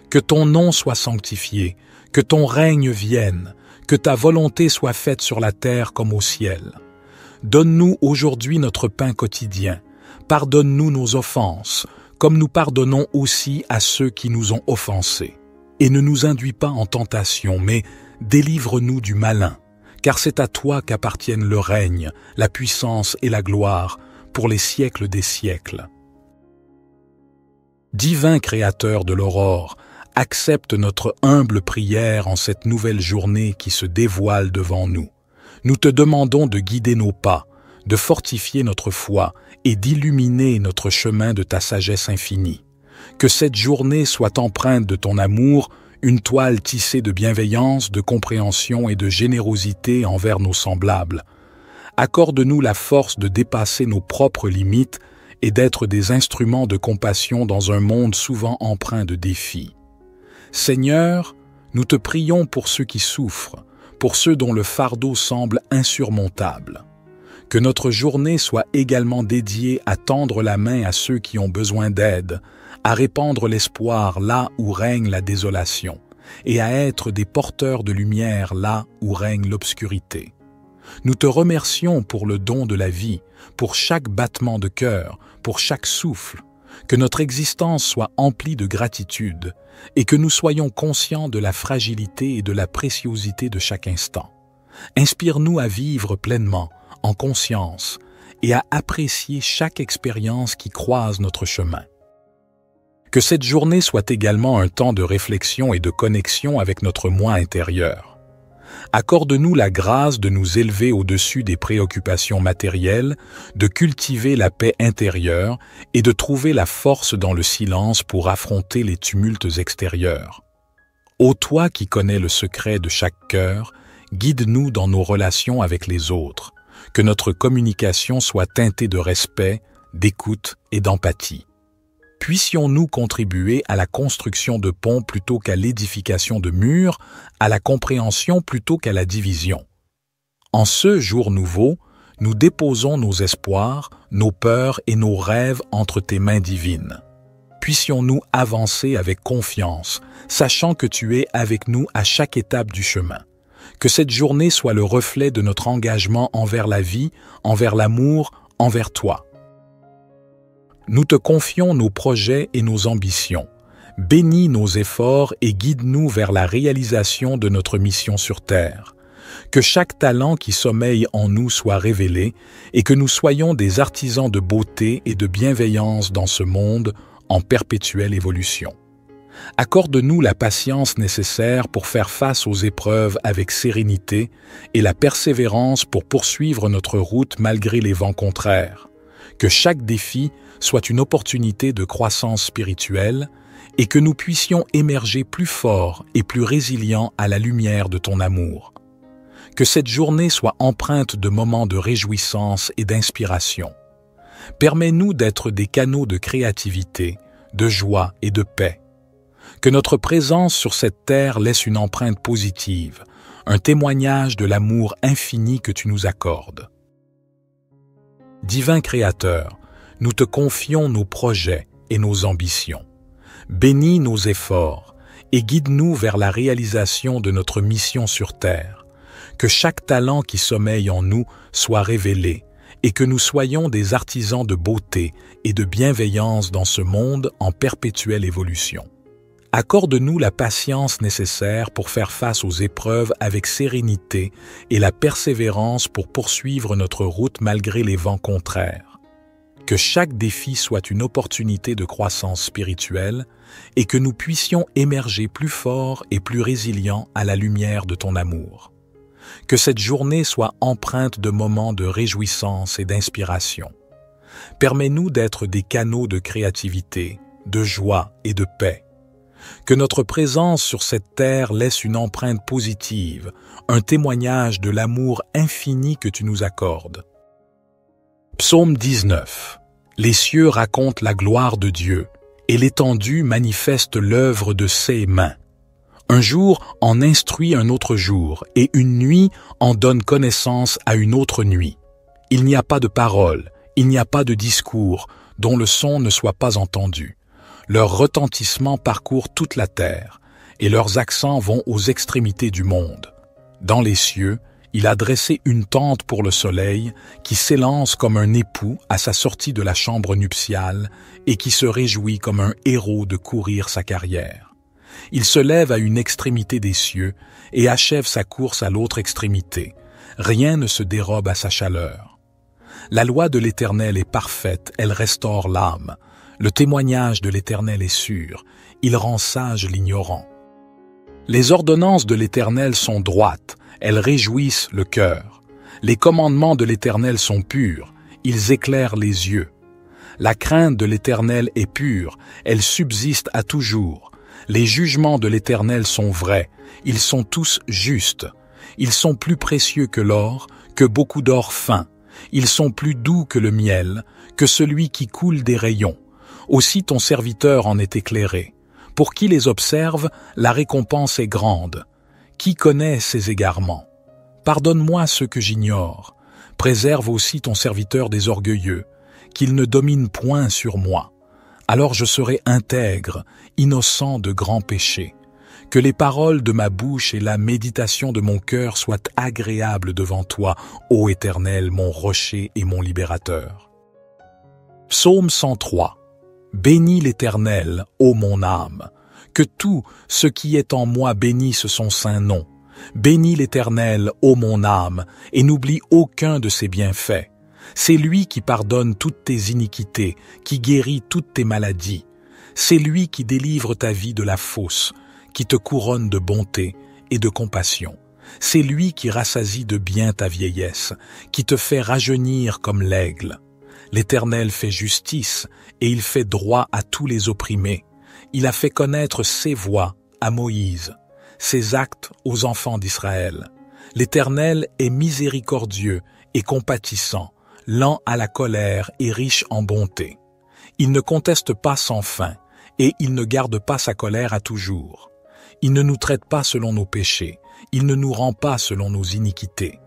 que ton nom soit sanctifié, que ton règne vienne, que ta volonté soit faite sur la terre comme au ciel. Donne-nous aujourd'hui notre pain quotidien. Pardonne-nous nos offenses, comme nous pardonnons aussi à ceux qui nous ont offensés. Et ne nous induis pas en tentation, mais délivre-nous du malin, car c'est à toi qu'appartiennent le règne, la puissance et la gloire, pour les siècles des siècles. Divin Créateur de l'aurore, accepte notre humble prière en cette nouvelle journée qui se dévoile devant nous. Nous te demandons de guider nos pas, de fortifier notre foi et d'illuminer notre chemin de ta sagesse infinie. Que cette journée soit empreinte de ton amour, une toile tissée de bienveillance, de compréhension et de générosité envers nos semblables. Accorde-nous la force de dépasser nos propres limites et d'être des instruments de compassion dans un monde souvent empreint de défis. Seigneur, Nous te prions pour ceux qui souffrent, pour ceux dont le fardeau semble insurmontable. Que notre journée soit également dédiée à tendre la main à ceux qui ont besoin d'aide, à répandre l'espoir là où règne la désolation, et à être des porteurs de lumière là où règne l'obscurité. Nous te remercions pour le don de la vie, pour chaque battement de cœur, pour chaque souffle, que notre existence soit emplie de gratitude et que nous soyons conscients de la fragilité et de la préciosité de chaque instant. Inspire-nous à vivre pleinement, en conscience, et à apprécier chaque expérience qui croise notre chemin. Que cette journée soit également un temps de réflexion et de connexion avec notre moi intérieur. Accorde-nous la grâce de nous élever au-dessus des préoccupations matérielles, de cultiver la paix intérieure et de trouver la force dans le silence pour affronter les tumultes extérieurs. Ô toi qui connais le secret de chaque cœur, guide-nous dans nos relations avec les autres, que notre communication soit teintée de respect, d'écoute et d'empathie. Puissions-nous contribuer à la construction de ponts plutôt qu'à l'édification de murs, à la compréhension plutôt qu'à la division. En ce jour nouveau, nous déposons nos espoirs, nos peurs et nos rêves entre tes mains divines. Puissions-nous avancer avec confiance, sachant que tu es avec nous à chaque étape du chemin. Que cette journée soit le reflet de notre engagement envers la vie, envers l'amour, envers toi. Nous te confions nos projets et nos ambitions. Bénis nos efforts et guide-nous vers la réalisation de notre mission sur Terre. Que chaque talent qui sommeille en nous soit révélé et que nous soyons des artisans de beauté et de bienveillance dans ce monde en perpétuelle évolution. Accorde-nous la patience nécessaire pour faire face aux épreuves avec sérénité et la persévérance pour poursuivre notre route malgré les vents contraires. Que chaque défi soit une opportunité de croissance spirituelle et que nous puissions émerger plus forts et plus résilients à la lumière de ton amour. Que cette journée soit empreinte de moments de réjouissance et d'inspiration. Permets-nous d'être des canaux de créativité, de joie et de paix. Que notre présence sur cette terre laisse une empreinte positive, un témoignage de l'amour infini que tu nous accordes. Divin Créateur, nous te confions nos projets et nos ambitions. Bénis nos efforts et guide-nous vers la réalisation de notre mission sur Terre. Que chaque talent qui sommeille en nous soit révélé et que nous soyons des artisans de beauté et de bienveillance dans ce monde en perpétuelle évolution. Accorde-nous la patience nécessaire pour faire face aux épreuves avec sérénité et la persévérance pour poursuivre notre route malgré les vents contraires. Que chaque défi soit une opportunité de croissance spirituelle et que nous puissions émerger plus forts et plus résilients à la lumière de ton amour. Que cette journée soit empreinte de moments de réjouissance et d'inspiration. Permets-nous d'être des canaux de créativité, de joie et de paix. Que notre présence sur cette terre laisse une empreinte positive, un témoignage de l'amour infini que tu nous accordes. Psaume 19. Les cieux racontent la gloire de Dieu, et l'étendue manifeste l'œuvre de ses mains. Un jour en instruit un autre jour, et une nuit en donne connaissance à une autre nuit. Il n'y a pas de parole, il n'y a pas de discours, dont le son ne soit pas entendu. Leur retentissement parcourt toute la terre, et leurs accents vont aux extrémités du monde. Dans les cieux, il a dressé une tente pour le soleil, qui s'élance comme un époux à sa sortie de la chambre nuptiale, et qui se réjouit comme un héros de courir sa carrière. Il se lève à une extrémité des cieux, et achève sa course à l'autre extrémité. Rien ne se dérobe à sa chaleur. La loi de l'Éternel est parfaite, elle restaure l'âme. Le témoignage de l'Éternel est sûr, il rend sage l'ignorant. Les ordonnances de l'Éternel sont droites, elles réjouissent le cœur. Les commandements de l'Éternel sont purs, ils éclairent les yeux. La crainte de l'Éternel est pure, elle subsiste à toujours. Les jugements de l'Éternel sont vrais, ils sont tous justes. Ils sont plus précieux que l'or, que beaucoup d'or fin. Ils sont plus doux que le miel, que celui qui coule des rayons. Aussi ton serviteur en est éclairé. Pour qui les observe, la récompense est grande. Qui connaît ses égarements? Pardonne-moi ce que j'ignore. Préserve aussi ton serviteur des orgueilleux, qu'il ne domine point sur moi. Alors je serai intègre, innocent de grands péchés. Que les paroles de ma bouche et la méditation de mon cœur soient agréables devant toi, ô Éternel, mon rocher et mon libérateur. Psaume 103. Bénis l'Éternel, ô mon âme. Que tout ce qui est en moi bénisse son saint nom. Bénis l'Éternel, ô mon âme, et n'oublie aucun de ses bienfaits. C'est lui qui pardonne toutes tes iniquités, qui guérit toutes tes maladies. C'est lui qui délivre ta vie de la fosse, qui te couronne de bonté et de compassion. C'est lui qui rassasie de bien ta vieillesse, qui te fait rajeunir comme l'aigle. L'Éternel fait justice et il fait droit à tous les opprimés. Il a fait connaître ses voies à Moïse, ses actes aux enfants d'Israël. L'Éternel est miséricordieux et compatissant, lent à la colère et riche en bonté. Il ne conteste pas sans fin, et il ne garde pas sa colère à toujours. Il ne nous traite pas selon nos péchés, il ne nous rend pas selon nos iniquités.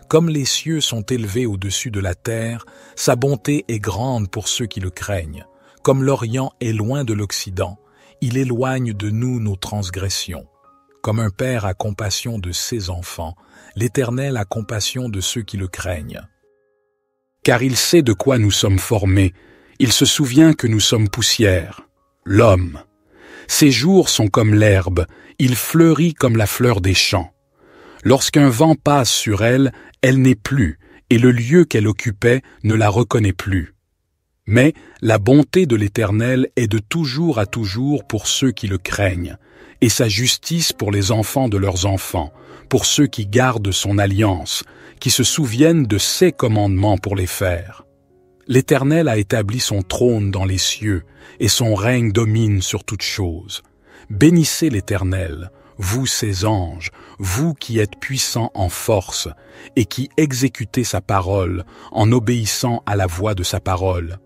Comme les cieux sont élevés au-dessus de la terre, sa bonté est grande pour ceux qui le craignent. Comme l'Orient est loin de l'Occident, il éloigne de nous nos transgressions. Comme un père a compassion de ses enfants, l'Éternel a compassion de ceux qui le craignent. Car il sait de quoi nous sommes formés, il se souvient que nous sommes poussière, l'homme. Ses jours sont comme l'herbe, il fleurit comme la fleur des champs. Lorsqu'un vent passe sur elle, elle n'est plus, et le lieu qu'elle occupait ne la reconnaît plus. Mais la bonté de l'Éternel est de toujours à toujours pour ceux qui le craignent, et sa justice pour les enfants de leurs enfants, pour ceux qui gardent son alliance, qui se souviennent de ses commandements pour les faire. L'Éternel a établi son trône dans les cieux, et son règne domine sur toutes choses. Bénissez l'Éternel, vous ses anges, vous qui êtes puissants en force, et qui exécutez sa parole en obéissant à la voix de sa parole.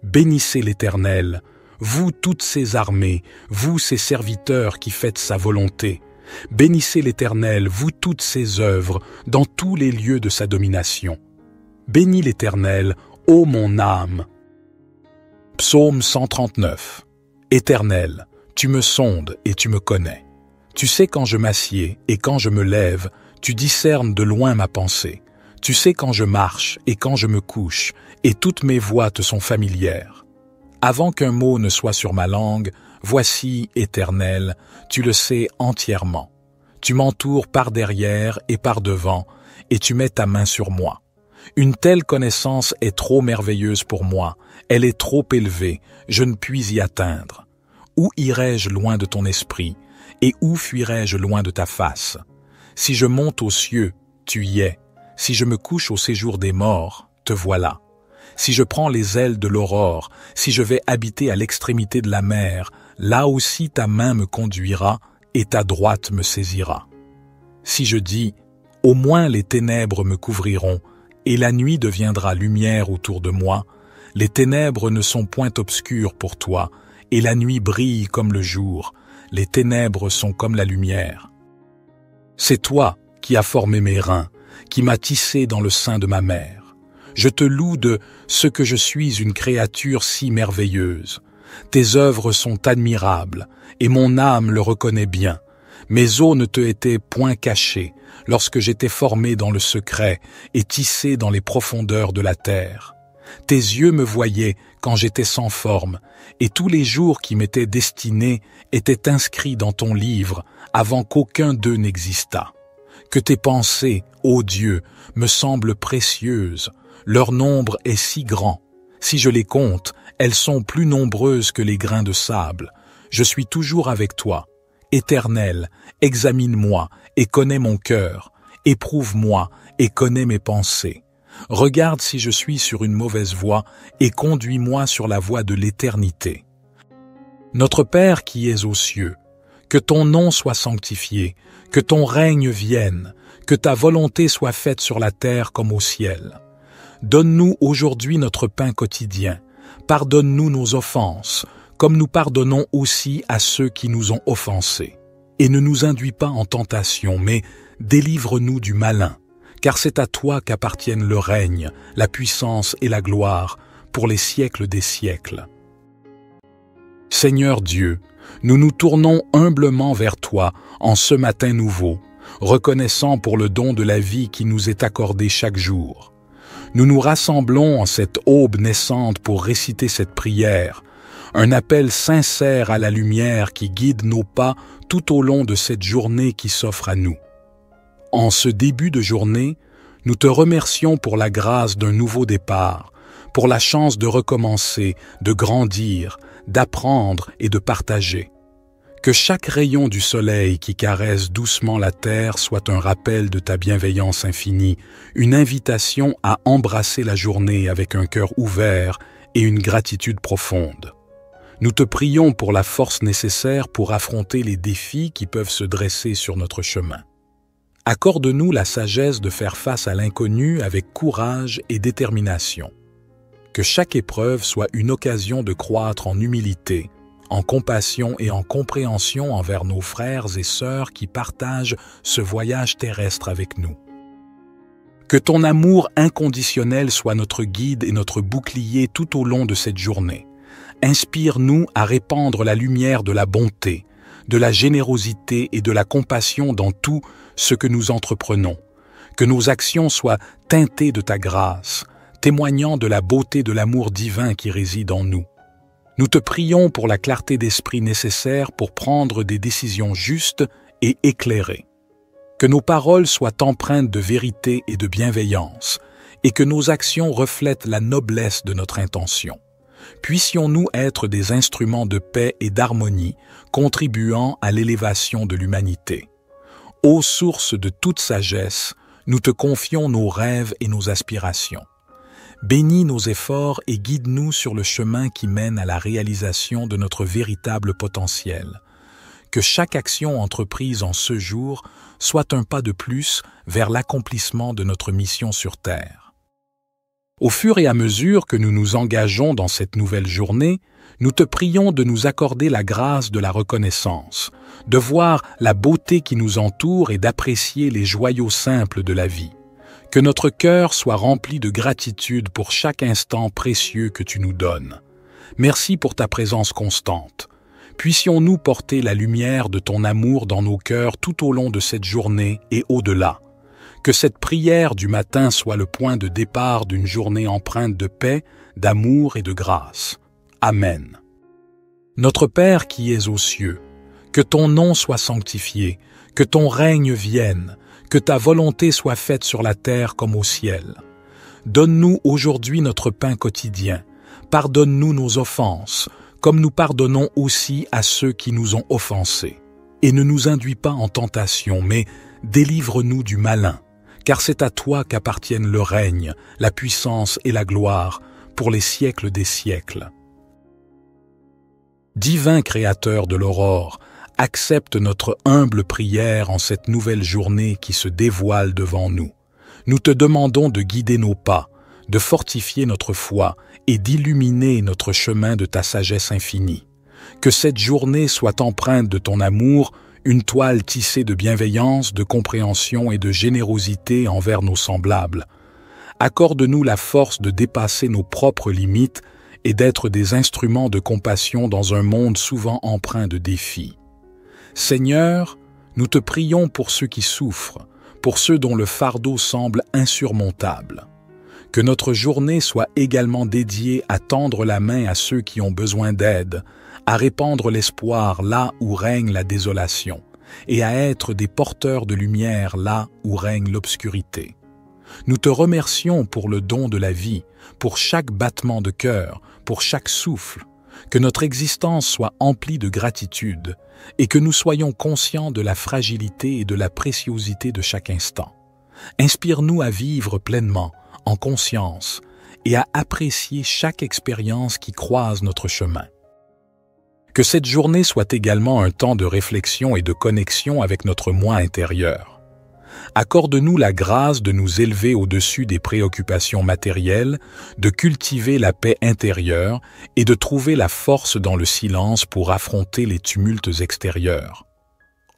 Bénissez l'Éternel, vous toutes ses armées, vous ses serviteurs qui faites sa volonté. Bénissez l'Éternel, vous toutes ses œuvres, dans tous les lieux de sa domination. Bénis l'Éternel, ô mon âme. Psaume 139. Éternel, tu me sondes et tu me connais. Tu sais quand je m'assieds et quand je me lève, tu discernes de loin ma pensée. Tu sais quand je marche et quand je me couche, et toutes mes voies te sont familières. Avant qu'un mot ne soit sur ma langue, voici, Éternel, tu le sais entièrement. Tu m'entoures par derrière et par devant, et tu mets ta main sur moi. Une telle connaissance est trop merveilleuse pour moi, elle est trop élevée, je ne puis y atteindre. Où irai-je loin de ton esprit, et où fuirai-je loin de ta face? Si je monte aux cieux, tu y es. Si je me couche au séjour des morts, te voilà. Si je prends les ailes de l'aurore, si je vais habiter à l'extrémité de la mer, là aussi ta main me conduira et ta droite me saisira. Si je dis, au moins les ténèbres me couvriront, et la nuit deviendra lumière autour de moi, les ténèbres ne sont point obscures pour toi, et la nuit brille comme le jour, les ténèbres sont comme la lumière. C'est toi qui as formé mes reins, qui m'as tissé dans le sein de ma mère. Je te loue de ce que je suis une créature si merveilleuse. Tes œuvres sont admirables, et mon âme le reconnaît bien. Mes os ne te étaient point cachés, lorsque j'étais formé dans le secret et tissé dans les profondeurs de la terre. Tes yeux me voyaient quand j'étais sans forme, et tous les jours qui m'étaient destinés étaient inscrits dans ton livre avant qu'aucun d'eux n'existât. Que tes pensées, ô Dieu, me semblent précieuses, leur nombre est si grand. Si je les compte, elles sont plus nombreuses que les grains de sable. Je suis toujours avec toi. Éternel, examine-moi et connais mon cœur. Éprouve-moi et connais mes pensées. Regarde si je suis sur une mauvaise voie et conduis-moi sur la voie de l'éternité. Notre Père qui es aux cieux, que ton nom soit sanctifié, que ton règne vienne, que ta volonté soit faite sur la terre comme au ciel. Donne-nous aujourd'hui notre pain quotidien. Pardonne-nous nos offenses, comme nous pardonnons aussi à ceux qui nous ont offensés. Et ne nous induis pas en tentation, mais délivre-nous du malin, car c'est à toi qu'appartiennent le règne, la puissance et la gloire, pour les siècles des siècles. Seigneur Dieu, nous nous tournons humblement vers toi en ce matin nouveau, reconnaissant pour le don de la vie qui nous est accordé chaque jour. Nous nous rassemblons en cette aube naissante pour réciter cette prière, un appel sincère à la lumière qui guide nos pas tout au long de cette journée qui s'offre à nous. En ce début de journée, nous te remercions pour la grâce d'un nouveau départ, pour la chance de recommencer, de grandir, d'apprendre et de partager. Que chaque rayon du soleil qui caresse doucement la terre soit un rappel de ta bienveillance infinie, une invitation à embrasser la journée avec un cœur ouvert et une gratitude profonde. Nous te prions pour la force nécessaire pour affronter les défis qui peuvent se dresser sur notre chemin. Accorde-nous la sagesse de faire face à l'inconnu avec courage et détermination. Que chaque épreuve soit une occasion de croître en humilité, en compassion et en compréhension envers nos frères et sœurs qui partagent ce voyage terrestre avec nous. Que ton amour inconditionnel soit notre guide et notre bouclier tout au long de cette journée. Inspire-nous à répandre la lumière de la bonté, de la générosité et de la compassion dans tout ce que nous entreprenons. Que nos actions soient teintées de ta grâce, témoignant de la beauté de l'amour divin qui réside en nous. Nous te prions pour la clarté d'esprit nécessaire pour prendre des décisions justes et éclairées. Que nos paroles soient empreintes de vérité et de bienveillance, et que nos actions reflètent la noblesse de notre intention. Puissions-nous être des instruments de paix et d'harmonie, contribuant à l'élévation de l'humanité. Ô source de toute sagesse, nous te confions nos rêves et nos aspirations. Bénis nos efforts et guide-nous sur le chemin qui mène à la réalisation de notre véritable potentiel. Que chaque action entreprise en ce jour soit un pas de plus vers l'accomplissement de notre mission sur Terre. Au fur et à mesure que nous nous engageons dans cette nouvelle journée, nous te prions de nous accorder la grâce de la reconnaissance, de voir la beauté qui nous entoure et d'apprécier les joyaux simples de la vie. Que notre cœur soit rempli de gratitude pour chaque instant précieux que tu nous donnes. Merci pour ta présence constante. Puissions-nous porter la lumière de ton amour dans nos cœurs tout au long de cette journée et au-delà. Que cette prière du matin soit le point de départ d'une journée empreinte de paix, d'amour et de grâce. Amen. Notre Père qui es aux cieux, que ton nom soit sanctifié, que ton règne vienne, que ta volonté soit faite sur la terre comme au ciel. Donne-nous aujourd'hui notre pain quotidien. Pardonne-nous nos offenses, comme nous pardonnons aussi à ceux qui nous ont offensés. Et ne nous induis pas en tentation, mais délivre-nous du malin, car c'est à toi qu'appartiennent le règne, la puissance et la gloire, pour les siècles des siècles. Divin Créateur de l'aurore, accepte notre humble prière en cette nouvelle journée qui se dévoile devant nous. Nous te demandons de guider nos pas, de fortifier notre foi et d'illuminer notre chemin de ta sagesse infinie. Que cette journée soit empreinte de ton amour, une toile tissée de bienveillance, de compréhension et de générosité envers nos semblables. Accorde-nous la force de dépasser nos propres limites et d'être des instruments de compassion dans un monde souvent empreint de défis. Seigneur, nous te prions pour ceux qui souffrent, pour ceux dont le fardeau semble insurmontable. Que notre journée soit également dédiée à tendre la main à ceux qui ont besoin d'aide, à répandre l'espoir là où règne la désolation, et à être des porteurs de lumière là où règne l'obscurité. Nous te remercions pour le don de la vie, pour chaque battement de cœur, pour chaque souffle. Que notre existence soit emplie de gratitude et que nous soyons conscients de la fragilité et de la préciosité de chaque instant. Inspire-nous à vivre pleinement, en conscience, et à apprécier chaque expérience qui croise notre chemin. Que cette journée soit également un temps de réflexion et de connexion avec notre moi intérieur. Accorde-nous la grâce de nous élever au-dessus des préoccupations matérielles, de cultiver la paix intérieure et de trouver la force dans le silence pour affronter les tumultes extérieurs.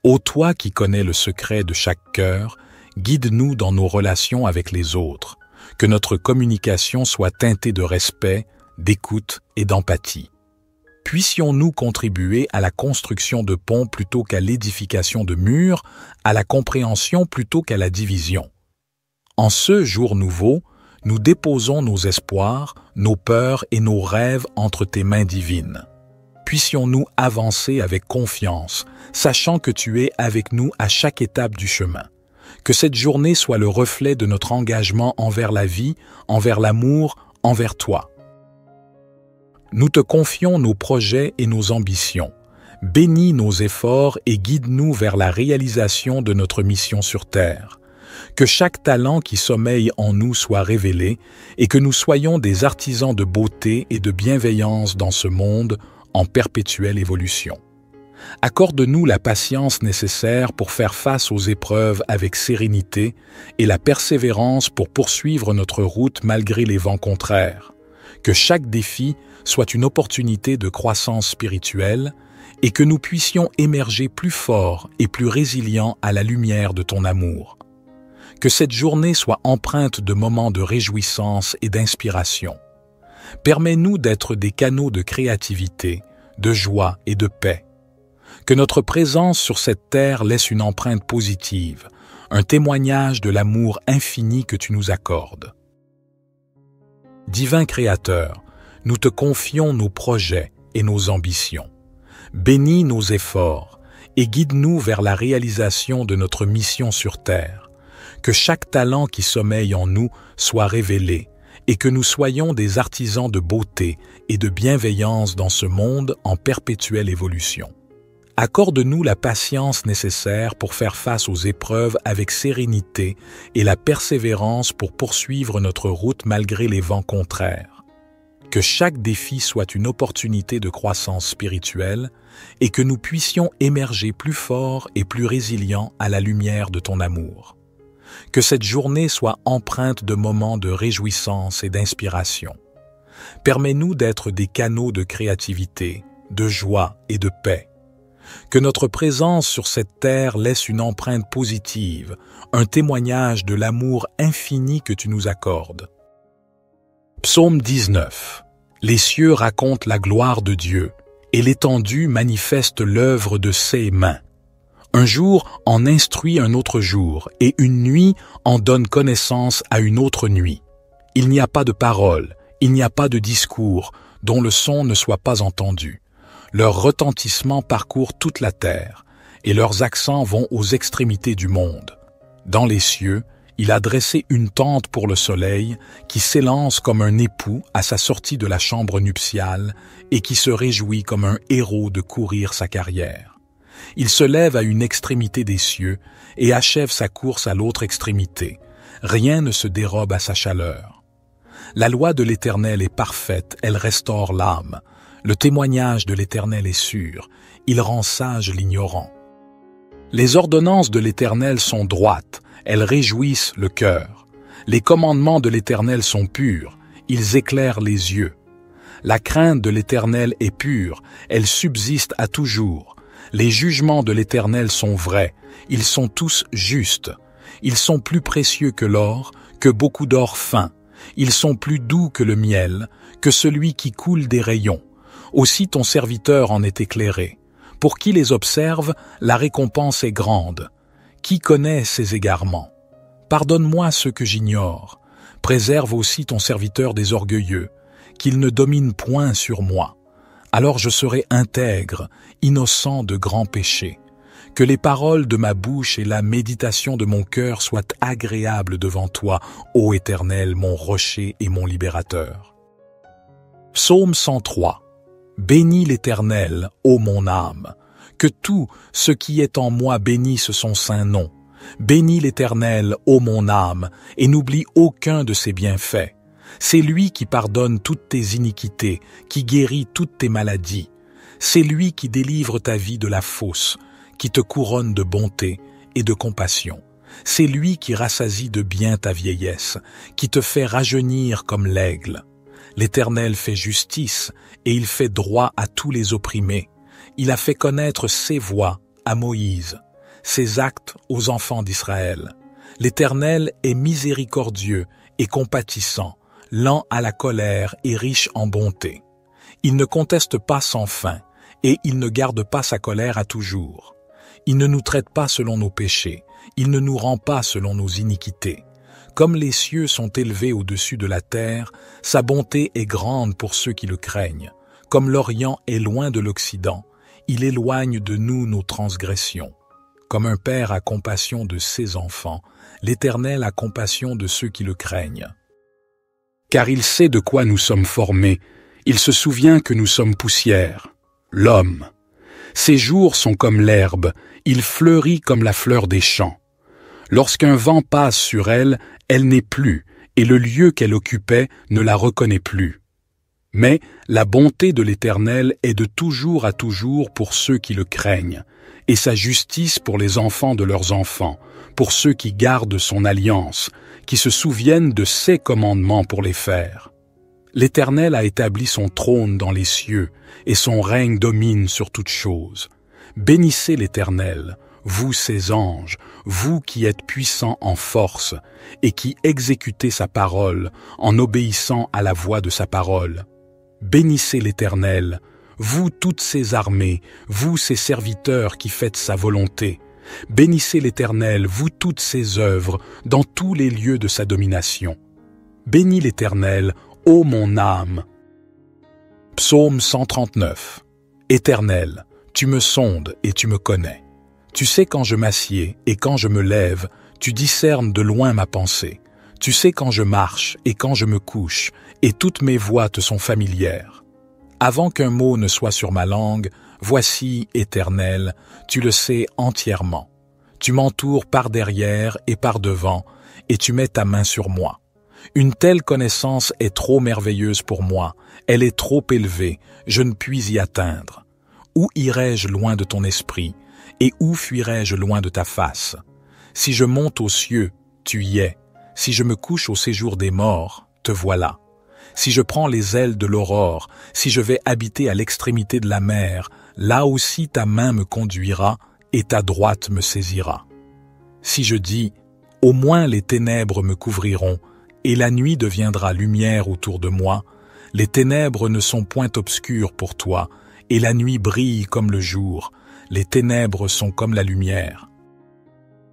Ô toi qui connais le secret de chaque cœur, guide-nous dans nos relations avec les autres, que notre communication soit teintée de respect, d'écoute et d'empathie. Puissions-nous contribuer à la construction de ponts plutôt qu'à l'édification de murs, à la compréhension plutôt qu'à la division. En ce jour nouveau, nous déposons nos espoirs, nos peurs et nos rêves entre tes mains divines. Puissions-nous avancer avec confiance, sachant que tu es avec nous à chaque étape du chemin. Que cette journée soit le reflet de notre engagement envers la vie, envers l'amour, envers toi. Nous te confions nos projets et nos ambitions. Bénis nos efforts et guide-nous vers la réalisation de notre mission sur Terre. Que chaque talent qui sommeille en nous soit révélé et que nous soyons des artisans de beauté et de bienveillance dans ce monde en perpétuelle évolution. Accorde-nous la patience nécessaire pour faire face aux épreuves avec sérénité et la persévérance pour poursuivre notre route malgré les vents contraires. Que chaque défi soit une opportunité de croissance spirituelle et que nous puissions émerger plus forts et plus résilients à la lumière de ton amour. Que cette journée soit empreinte de moments de réjouissance et d'inspiration. Permets-nous d'être des canaux de créativité, de joie et de paix. Que notre présence sur cette terre laisse une empreinte positive, un témoignage de l'amour infini que tu nous accordes. Divin Créateur, nous te confions nos projets et nos ambitions. Bénis nos efforts et guide-nous vers la réalisation de notre mission sur Terre. Que chaque talent qui sommeille en nous soit révélé et que nous soyons des artisans de beauté et de bienveillance dans ce monde en perpétuelle évolution. Accorde-nous la patience nécessaire pour faire face aux épreuves avec sérénité et la persévérance pour poursuivre notre route malgré les vents contraires. Que chaque défi soit une opportunité de croissance spirituelle et que nous puissions émerger plus forts et plus résilients à la lumière de ton amour. Que cette journée soit empreinte de moments de réjouissance et d'inspiration. Permets-nous d'être des canaux de créativité, de joie et de paix. Que notre présence sur cette terre laisse une empreinte positive, un témoignage de l'amour infini que tu nous accordes. Psaume 19. Les cieux racontent la gloire de Dieu, et l'étendue manifeste l'œuvre de ses mains. Un jour en instruit un autre jour, et une nuit en donne connaissance à une autre nuit. Il n'y a pas de parole, il n'y a pas de discours, dont le son ne soit pas entendu. Leur retentissement parcourt toute la terre, et leurs accents vont aux extrémités du monde. Dans les cieux, il a dressé une tente pour le soleil, qui s'élance comme un époux à sa sortie de la chambre nuptiale, et qui se réjouit comme un héros de courir sa carrière. Il se lève à une extrémité des cieux, et achève sa course à l'autre extrémité. Rien ne se dérobe à sa chaleur. La loi de l'Éternel est parfaite, elle restaure l'âme. Le témoignage de l'Éternel est sûr, il rend sage l'ignorant. Les ordonnances de l'Éternel sont droites, elles réjouissent le cœur. Les commandements de l'Éternel sont purs, ils éclairent les yeux. La crainte de l'Éternel est pure, elle subsiste à toujours. Les jugements de l'Éternel sont vrais, ils sont tous justes. Ils sont plus précieux que l'or, que beaucoup d'or fin. Ils sont plus doux que le miel, que celui qui coule des rayons. Aussi ton serviteur en est éclairé. Pour qui les observe, la récompense est grande. Qui connaît ses égarements? Pardonne-moi ce que j'ignore. Préserve aussi ton serviteur des orgueilleux, qu'il ne domine point sur moi. Alors je serai intègre, innocent de grands péchés. Que les paroles de ma bouche et la méditation de mon cœur soient agréables devant toi, ô Éternel, mon rocher et mon libérateur. Psaume 103. Bénis l'Éternel, ô mon âme. Que tout ce qui est en moi bénisse son saint nom. Bénis l'Éternel, ô mon âme, et n'oublie aucun de ses bienfaits. C'est lui qui pardonne toutes tes iniquités, qui guérit toutes tes maladies. C'est lui qui délivre ta vie de la fosse, qui te couronne de bonté et de compassion. C'est lui qui rassasie de bien ta vieillesse, qui te fait rajeunir comme l'aigle. L'Éternel fait justice et il fait droit à tous les opprimés. Il a fait connaître ses voies à Moïse, ses actes aux enfants d'Israël. L'Éternel est miséricordieux et compatissant, lent à la colère et riche en bonté. Il ne conteste pas sans fin, et il ne garde pas sa colère à toujours. Il ne nous traite pas selon nos péchés, il ne nous rend pas selon nos iniquités. Comme les cieux sont élevés au-dessus de la terre, sa bonté est grande pour ceux qui le craignent. Comme l'Orient est loin de l'Occident, il éloigne de nous nos transgressions. Comme un père a compassion de ses enfants, l'Éternel a compassion de ceux qui le craignent. Car il sait de quoi nous sommes formés, il se souvient que nous sommes poussière. L'homme. Ses jours sont comme l'herbe, il fleurit comme la fleur des champs. Lorsqu'un vent passe sur elle, elle n'est plus, et le lieu qu'elle occupait ne la reconnaît plus. Mais la bonté de l'Éternel est de toujours à toujours pour ceux qui le craignent, et sa justice pour les enfants de leurs enfants, pour ceux qui gardent son alliance, qui se souviennent de ses commandements pour les faire. L'Éternel a établi son trône dans les cieux, et son règne domine sur toutes choses. Bénissez l'Éternel, vous ses anges, vous qui êtes puissants en force, et qui exécutez sa parole en obéissant à la voix de sa parole. Bénissez l'Éternel, vous toutes ses armées, vous ses serviteurs qui faites sa volonté. Bénissez l'Éternel, vous toutes ses œuvres, dans tous les lieux de sa domination. Bénis l'Éternel, ô mon âme. Psaume 139. Éternel, tu me sondes et tu me connais. Tu sais quand je m'assieds et quand je me lève, tu discernes de loin ma pensée. Tu sais quand je marche et quand je me couche, et toutes mes voies te sont familières. Avant qu'un mot ne soit sur ma langue, voici, Éternel, tu le sais entièrement. Tu m'entoures par derrière et par devant, et tu mets ta main sur moi. Une telle connaissance est trop merveilleuse pour moi, elle est trop élevée, je ne puis y atteindre. Où irai-je loin de ton esprit, et où fuirai-je loin de ta face? Si je monte aux cieux, tu y es. Si je me couche au séjour des morts, te voilà. Si je prends les ailes de l'aurore, si je vais habiter à l'extrémité de la mer, là aussi ta main me conduira et ta droite me saisira. Si je dis, au moins les ténèbres me couvriront, et la nuit deviendra lumière autour de moi, les ténèbres ne sont point obscures pour toi, et la nuit brille comme le jour, les ténèbres sont comme la lumière.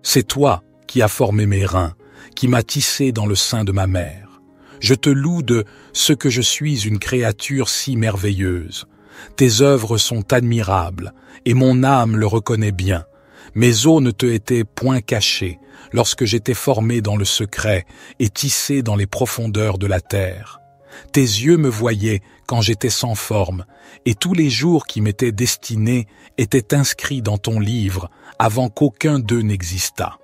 C'est toi qui as formé mes reins, qui m'as tissé dans le sein de ma mère. Je te loue de ce que je suis une créature si merveilleuse. Tes œuvres sont admirables, et mon âme le reconnaît bien. Mes os ne te étaient point cachés, lorsque j'étais formé dans le secret et tissé dans les profondeurs de la terre. Tes yeux me voyaient quand j'étais sans forme, et tous les jours qui m'étaient destinés étaient inscrits dans ton livre avant qu'aucun d'eux n'existât.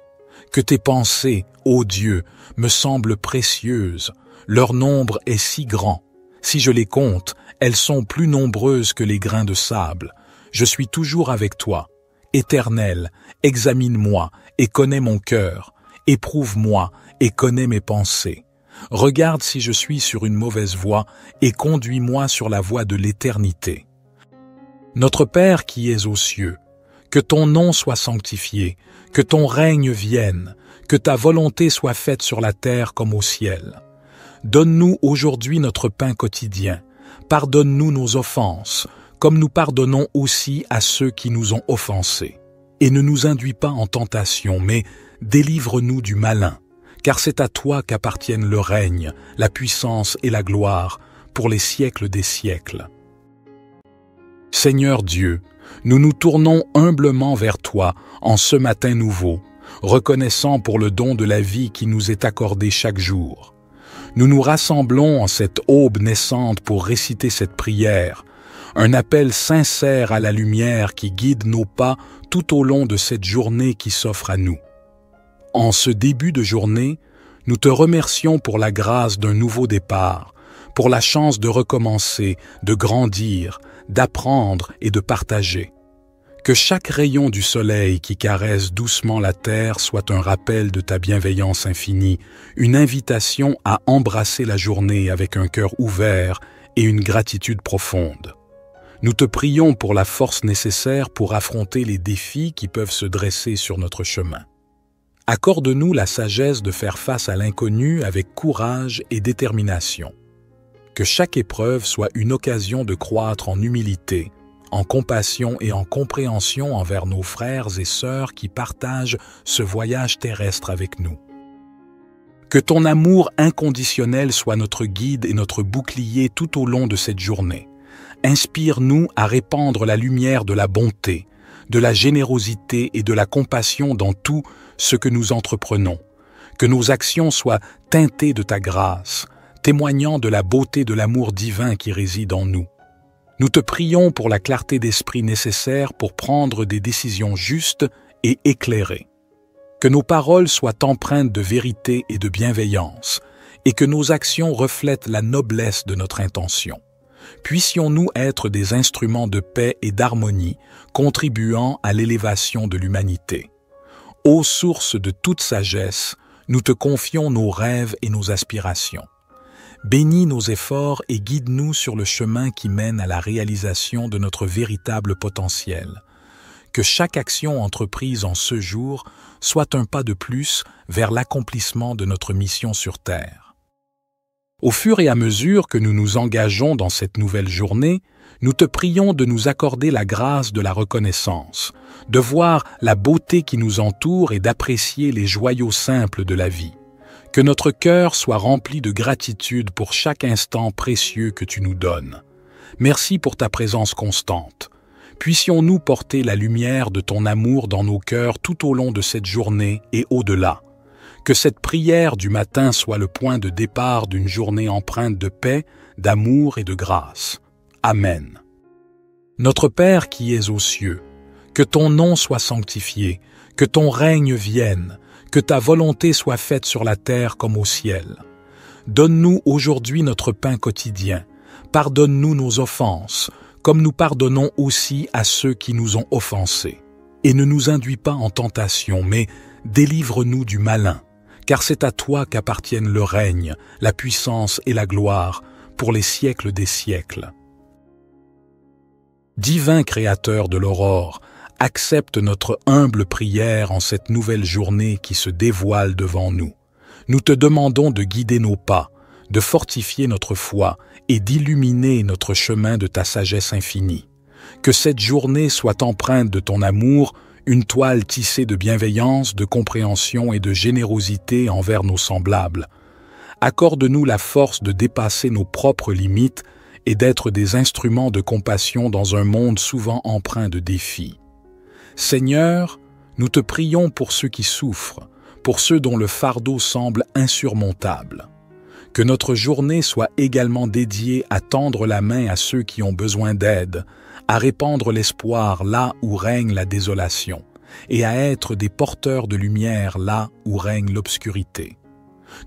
Que tes pensées, ô Dieu, me semblent précieuses, leur nombre est si grand. Si je les compte, elles sont plus nombreuses que les grains de sable. Je suis toujours avec toi. Éternel, examine-moi et connais mon cœur. Éprouve-moi et connais mes pensées. Regarde si je suis sur une mauvaise voie et conduis-moi sur la voie de l'éternité. Notre Père qui es aux cieux, que ton nom soit sanctifié, que ton règne vienne, que ta volonté soit faite sur la terre comme au ciel. Donne-nous aujourd'hui notre pain quotidien. Pardonne-nous nos offenses, comme nous pardonnons aussi à ceux qui nous ont offensés. Et ne nous induis pas en tentation, mais délivre-nous du malin, car c'est à toi qu'appartiennent le règne, la puissance et la gloire, pour les siècles des siècles. Seigneur Dieu, nous nous tournons humblement vers toi en ce matin nouveau, reconnaissant pour le don de la vie qui nous est accordé chaque jour. Nous nous rassemblons en cette aube naissante pour réciter cette prière, un appel sincère à la lumière qui guide nos pas tout au long de cette journée qui s'offre à nous. En ce début de journée, nous te remercions pour la grâce d'un nouveau départ, pour la chance de recommencer, de grandir, d'apprendre et de partager. Que chaque rayon du soleil qui caresse doucement la terre soit un rappel de ta bienveillance infinie, une invitation à embrasser la journée avec un cœur ouvert et une gratitude profonde. Nous te prions pour la force nécessaire pour affronter les défis qui peuvent se dresser sur notre chemin. Accorde-nous la sagesse de faire face à l'inconnu avec courage et détermination. Que chaque épreuve soit une occasion de croître en humilité, en compassion et en compréhension envers nos frères et sœurs qui partagent ce voyage terrestre avec nous. Que ton amour inconditionnel soit notre guide et notre bouclier tout au long de cette journée. Inspire-nous à répandre la lumière de la bonté, de la générosité et de la compassion dans tout ce que nous entreprenons. Que nos actions soient teintées de ta grâce, témoignant de la beauté de l'amour divin qui réside en nous. Nous te prions pour la clarté d'esprit nécessaire pour prendre des décisions justes et éclairées. Que nos paroles soient empreintes de vérité et de bienveillance, et que nos actions reflètent la noblesse de notre intention. Puissions-nous être des instruments de paix et d'harmonie, contribuant à l'élévation de l'humanité. Ô source de toute sagesse, nous te confions nos rêves et nos aspirations. Bénis nos efforts et guide-nous sur le chemin qui mène à la réalisation de notre véritable potentiel. Que chaque action entreprise en ce jour soit un pas de plus vers l'accomplissement de notre mission sur Terre. Au fur et à mesure que nous nous engageons dans cette nouvelle journée, nous te prions de nous accorder la grâce de la reconnaissance, de voir la beauté qui nous entoure et d'apprécier les joyaux simples de la vie. Que notre cœur soit rempli de gratitude pour chaque instant précieux que tu nous donnes. Merci pour ta présence constante. Puissions-nous porter la lumière de ton amour dans nos cœurs tout au long de cette journée et au-delà. Que cette prière du matin soit le point de départ d'une journée empreinte de paix, d'amour et de grâce. Amen. Notre Père qui es aux cieux, que ton nom soit sanctifié, que ton règne vienne, que ta volonté soit faite sur la terre comme au ciel. Donne-nous aujourd'hui notre pain quotidien. Pardonne-nous nos offenses, comme nous pardonnons aussi à ceux qui nous ont offensés. Et ne nous induis pas en tentation, mais délivre-nous du malin, car c'est à toi qu'appartiennent le règne, la puissance et la gloire, pour les siècles des siècles. Divin Créateur de l'aurore, accepte notre humble prière en cette nouvelle journée qui se dévoile devant nous. Nous te demandons de guider nos pas, de fortifier notre foi et d'illuminer notre chemin de ta sagesse infinie. Que cette journée soit empreinte de ton amour, une toile tissée de bienveillance, de compréhension et de générosité envers nos semblables. Accorde-nous la force de dépasser nos propres limites et d'être des instruments de compassion dans un monde souvent empreint de défis. Seigneur, nous te prions pour ceux qui souffrent, pour ceux dont le fardeau semble insurmontable. Que notre journée soit également dédiée à tendre la main à ceux qui ont besoin d'aide, à répandre l'espoir là où règne la désolation, et à être des porteurs de lumière là où règne l'obscurité.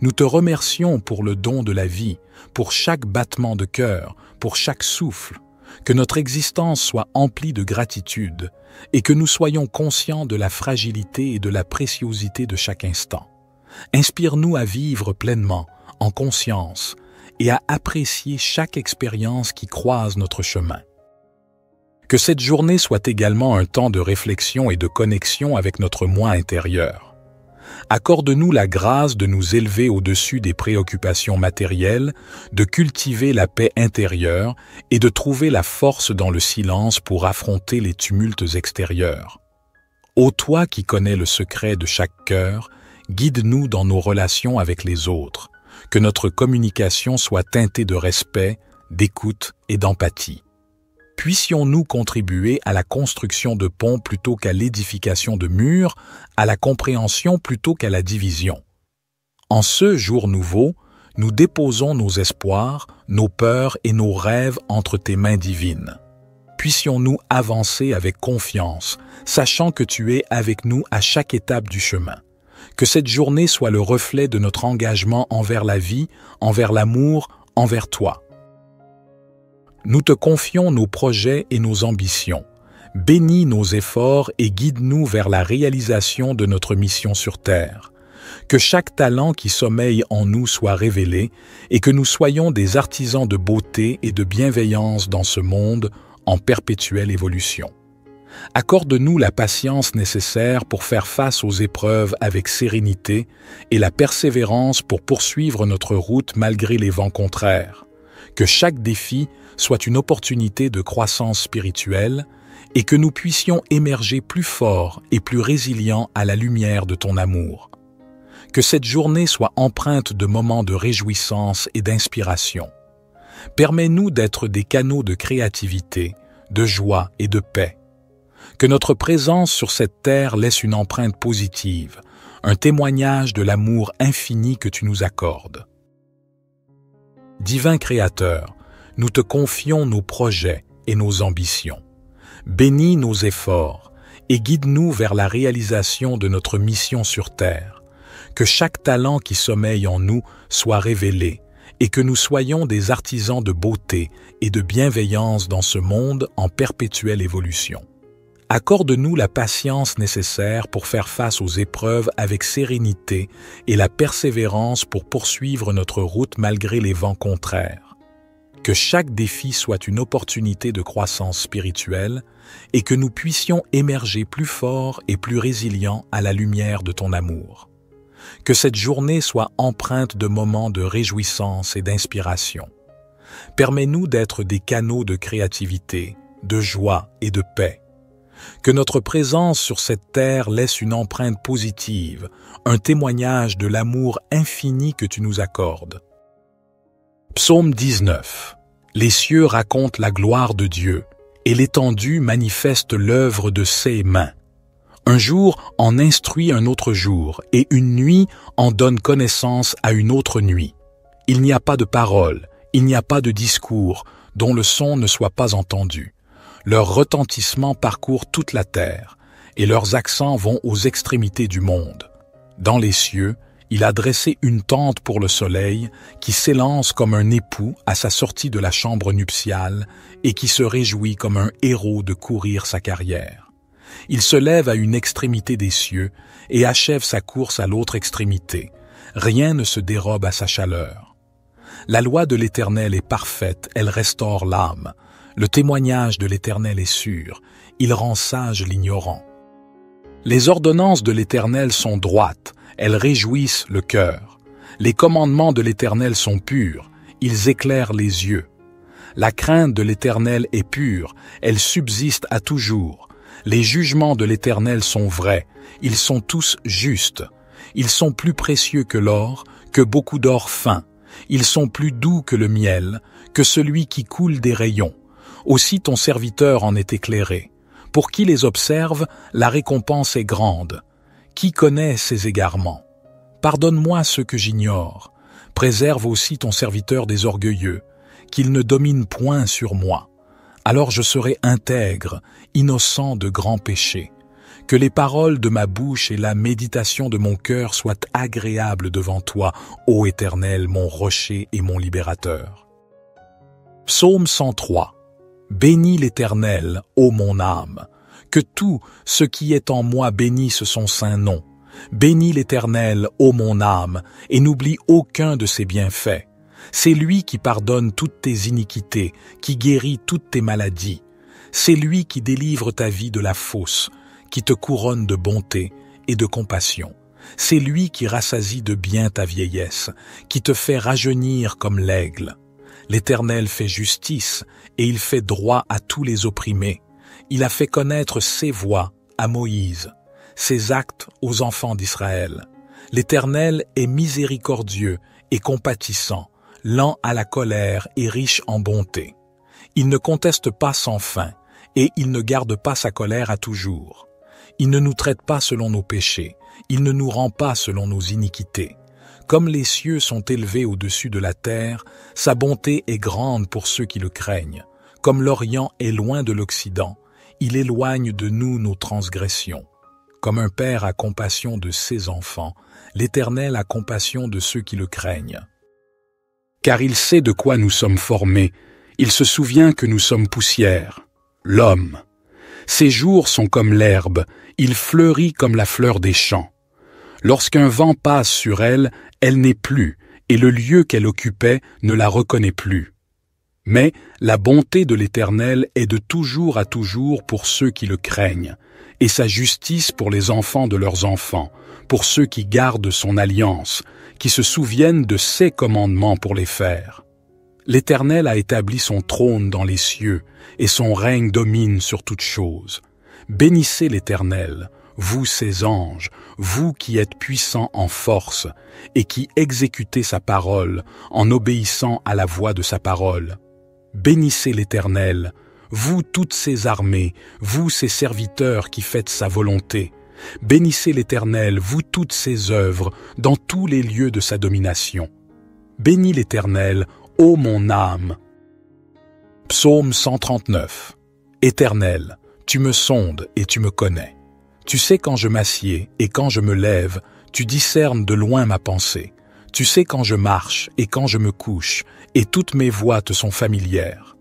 Nous te remercions pour le don de la vie, pour chaque battement de cœur, pour chaque souffle, que notre existence soit emplie de gratitude et que nous soyons conscients de la fragilité et de la préciosité de chaque instant. Inspire-nous à vivre pleinement, en conscience, et à apprécier chaque expérience qui croise notre chemin. Que cette journée soit également un temps de réflexion et de connexion avec notre moi intérieur. Accorde-nous la grâce de nous élever au-dessus des préoccupations matérielles, de cultiver la paix intérieure et de trouver la force dans le silence pour affronter les tumultes extérieurs. Ô toi qui connais le secret de chaque cœur, guide-nous dans nos relations avec les autres, que notre communication soit teintée de respect, d'écoute et d'empathie. Puissions-nous contribuer à la construction de ponts plutôt qu'à l'édification de murs, à la compréhension plutôt qu'à la division. En ce jour nouveau, nous déposons nos espoirs, nos peurs et nos rêves entre tes mains divines. Puissions-nous avancer avec confiance, sachant que tu es avec nous à chaque étape du chemin. Que cette journée soit le reflet de notre engagement envers la vie, envers l'amour, envers toi. Nous te confions nos projets et nos ambitions. Bénis nos efforts et guide-nous vers la réalisation de notre mission sur terre. Que chaque talent qui sommeille en nous soit révélé et que nous soyons des artisans de beauté et de bienveillance dans ce monde en perpétuelle évolution. Accorde-nous la patience nécessaire pour faire face aux épreuves avec sérénité et la persévérance pour poursuivre notre route malgré les vents contraires. Que chaque défi soit une opportunité de croissance spirituelle et que nous puissions émerger plus forts et plus résilients à la lumière de ton amour. Que cette journée soit empreinte de moments de réjouissance et d'inspiration. Permets-nous d'être des canaux de créativité, de joie et de paix. Que notre présence sur cette terre laisse une empreinte positive, un témoignage de l'amour infini que tu nous accordes. Divin Créateur, nous te confions nos projets et nos ambitions. Bénis nos efforts et guide-nous vers la réalisation de notre mission sur terre. Que chaque talent qui sommeille en nous soit révélé et que nous soyons des artisans de beauté et de bienveillance dans ce monde en perpétuelle évolution. Accorde-nous la patience nécessaire pour faire face aux épreuves avec sérénité et la persévérance pour poursuivre notre route malgré les vents contraires. Que chaque défi soit une opportunité de croissance spirituelle et que nous puissions émerger plus forts et plus résilients à la lumière de ton amour. Que cette journée soit empreinte de moments de réjouissance et d'inspiration. Permets-nous d'être des canaux de créativité, de joie et de paix. Que notre présence sur cette terre laisse une empreinte positive, un témoignage de l'amour infini que tu nous accordes. Psaume 19. Les cieux racontent la gloire de Dieu, et l'étendue manifeste l'œuvre de ses mains. Un jour en instruit un autre jour, et une nuit en donne connaissance à une autre nuit. Il n'y a pas de parole, il n'y a pas de discours, dont le son ne soit pas entendu. Leur retentissement parcourt toute la terre, et leurs accents vont aux extrémités du monde. Dans les cieux, il a dressé une tente pour le soleil, qui s'élance comme un époux à sa sortie de la chambre nuptiale, et qui se réjouit comme un héros de courir sa carrière. Il se lève à une extrémité des cieux, et achève sa course à l'autre extrémité. Rien ne se dérobe à sa chaleur. La loi de l'Éternel est parfaite, elle restaure l'âme. Le témoignage de l'Éternel est sûr, il rend sage l'ignorant. Les ordonnances de l'Éternel sont droites, elles réjouissent le cœur. Les commandements de l'Éternel sont purs, ils éclairent les yeux. La crainte de l'Éternel est pure, elle subsiste à toujours. Les jugements de l'Éternel sont vrais, ils sont tous justes. Ils sont plus précieux que l'or, que beaucoup d'or fin. Ils sont plus doux que le miel, que celui qui coule des rayons. Aussi ton serviteur en est éclairé. Pour qui les observe, la récompense est grande. Qui connaît ses égarements? Pardonne-moi ceux que j'ignore. Préserve aussi ton serviteur des orgueilleux, qu'il ne domine point sur moi. Alors je serai intègre, innocent de grands péchés. Que les paroles de ma bouche et la méditation de mon cœur soient agréables devant toi, ô Éternel, mon rocher et mon libérateur. Psaume 103. Bénis l'Éternel, ô mon âme. Que tout ce qui est en moi bénisse son saint nom. Bénis l'Éternel, ô mon âme, et n'oublie aucun de ses bienfaits. C'est lui qui pardonne toutes tes iniquités, qui guérit toutes tes maladies. C'est lui qui délivre ta vie de la fosse, qui te couronne de bonté et de compassion. C'est lui qui rassasie de bien ta vieillesse, qui te fait rajeunir comme l'aigle. L'Éternel fait justice et il fait droit à tous les opprimés. Il a fait connaître ses voies à Moïse, ses actes aux enfants d'Israël. L'Éternel est miséricordieux et compatissant, lent à la colère et riche en bonté. Il ne conteste pas sans fin et il ne garde pas sa colère à toujours. Il ne nous traite pas selon nos péchés, il ne nous rend pas selon nos iniquités. Comme les cieux sont élevés au-dessus de la terre, sa bonté est grande pour ceux qui le craignent. Comme l'Orient est loin de l'Occident, il éloigne de nous nos transgressions. Comme un père a compassion de ses enfants, l'Éternel a compassion de ceux qui le craignent. Car il sait de quoi nous sommes formés, il se souvient que nous sommes poussière, l'homme. Ses jours sont comme l'herbe, il fleurit comme la fleur des champs. Lorsqu'un vent passe sur elle, elle n'est plus, et le lieu qu'elle occupait ne la reconnaît plus. Mais la bonté de l'Éternel est de toujours à toujours pour ceux qui le craignent, et sa justice pour les enfants de leurs enfants, pour ceux qui gardent son alliance, qui se souviennent de ses commandements pour les faire. L'Éternel a établi son trône dans les cieux, et son règne domine sur toutes choses. Bénissez l'Éternel, vous ses anges, vous qui êtes puissants en force, et qui exécutez sa parole en obéissant à la voix de sa parole. Bénissez l'Éternel, vous toutes ses armées, vous ses serviteurs qui faites sa volonté. Bénissez l'Éternel, vous toutes ses œuvres, dans tous les lieux de sa domination. Bénis l'Éternel, ô mon âme. Psaume 139. Éternel, tu me sondes et tu me connais. Tu sais quand je m'assieds et quand je me lève, tu discernes de loin ma pensée. Tu sais quand je marche et quand je me couche, et toutes mes voies te sont familières.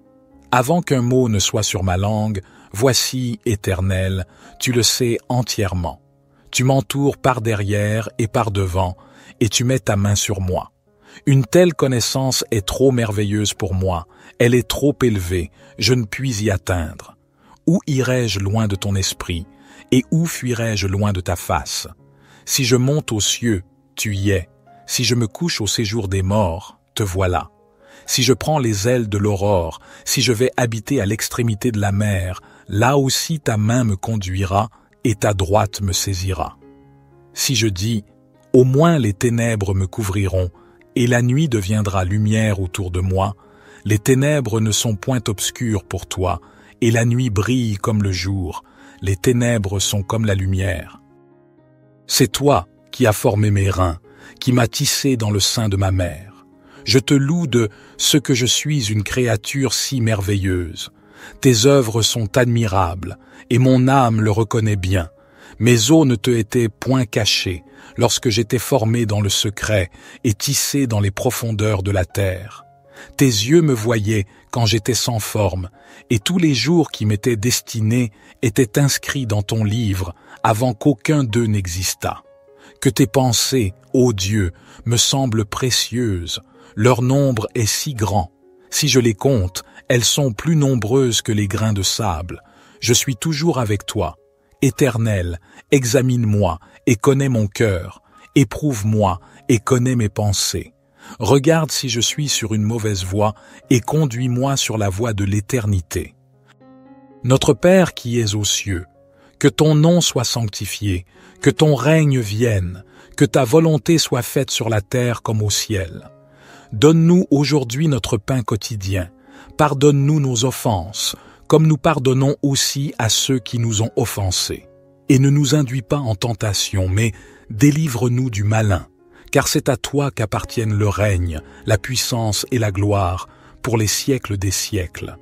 Avant qu'un mot ne soit sur ma langue, voici, Éternel, tu le sais entièrement. Tu m'entoures par derrière et par devant, et tu mets ta main sur moi. Une telle connaissance est trop merveilleuse pour moi, elle est trop élevée, je ne puis y atteindre. Où irai-je loin de ton esprit, et où fuirai-je loin de ta face? Si je monte aux cieux, tu y es. Si je me couche au séjour des morts, te voilà. Si je prends les ailes de l'aurore, si je vais habiter à l'extrémité de la mer, là aussi ta main me conduira et ta droite me saisira. Si je dis, au moins les ténèbres me couvriront, et la nuit deviendra lumière autour de moi, les ténèbres ne sont point obscures pour toi, et la nuit brille comme le jour, les ténèbres sont comme la lumière. C'est toi qui as formé mes reins, qui m'as tissé dans le sein de ma mère. Je te loue de ce que je suis une créature si merveilleuse. Tes œuvres sont admirables, et mon âme le reconnaît bien. Mes os ne te étaient point cachés, lorsque j'étais formé dans le secret et tissé dans les profondeurs de la terre. Tes yeux me voyaient quand j'étais sans forme, et tous les jours qui m'étaient destinés étaient inscrits dans ton livre avant qu'aucun d'eux n'existât. Que tes pensées, ô Dieu, me semblent précieuses, leur nombre est si grand. Si je les compte, elles sont plus nombreuses que les grains de sable. Je suis toujours avec toi. Éternel, examine-moi et connais mon cœur. Éprouve-moi et connais mes pensées. Regarde si je suis sur une mauvaise voie et conduis-moi sur la voie de l'éternité. Notre Père qui es aux cieux, que ton nom soit sanctifié, que ton règne vienne, que ta volonté soit faite sur la terre comme au ciel. Donne-nous aujourd'hui notre pain quotidien. Pardonne-nous nos offenses, comme nous pardonnons aussi à ceux qui nous ont offensés. Et ne nous induis pas en tentation, mais délivre-nous du malin, car c'est à toi qu'appartiennent le règne, la puissance et la gloire, pour les siècles des siècles.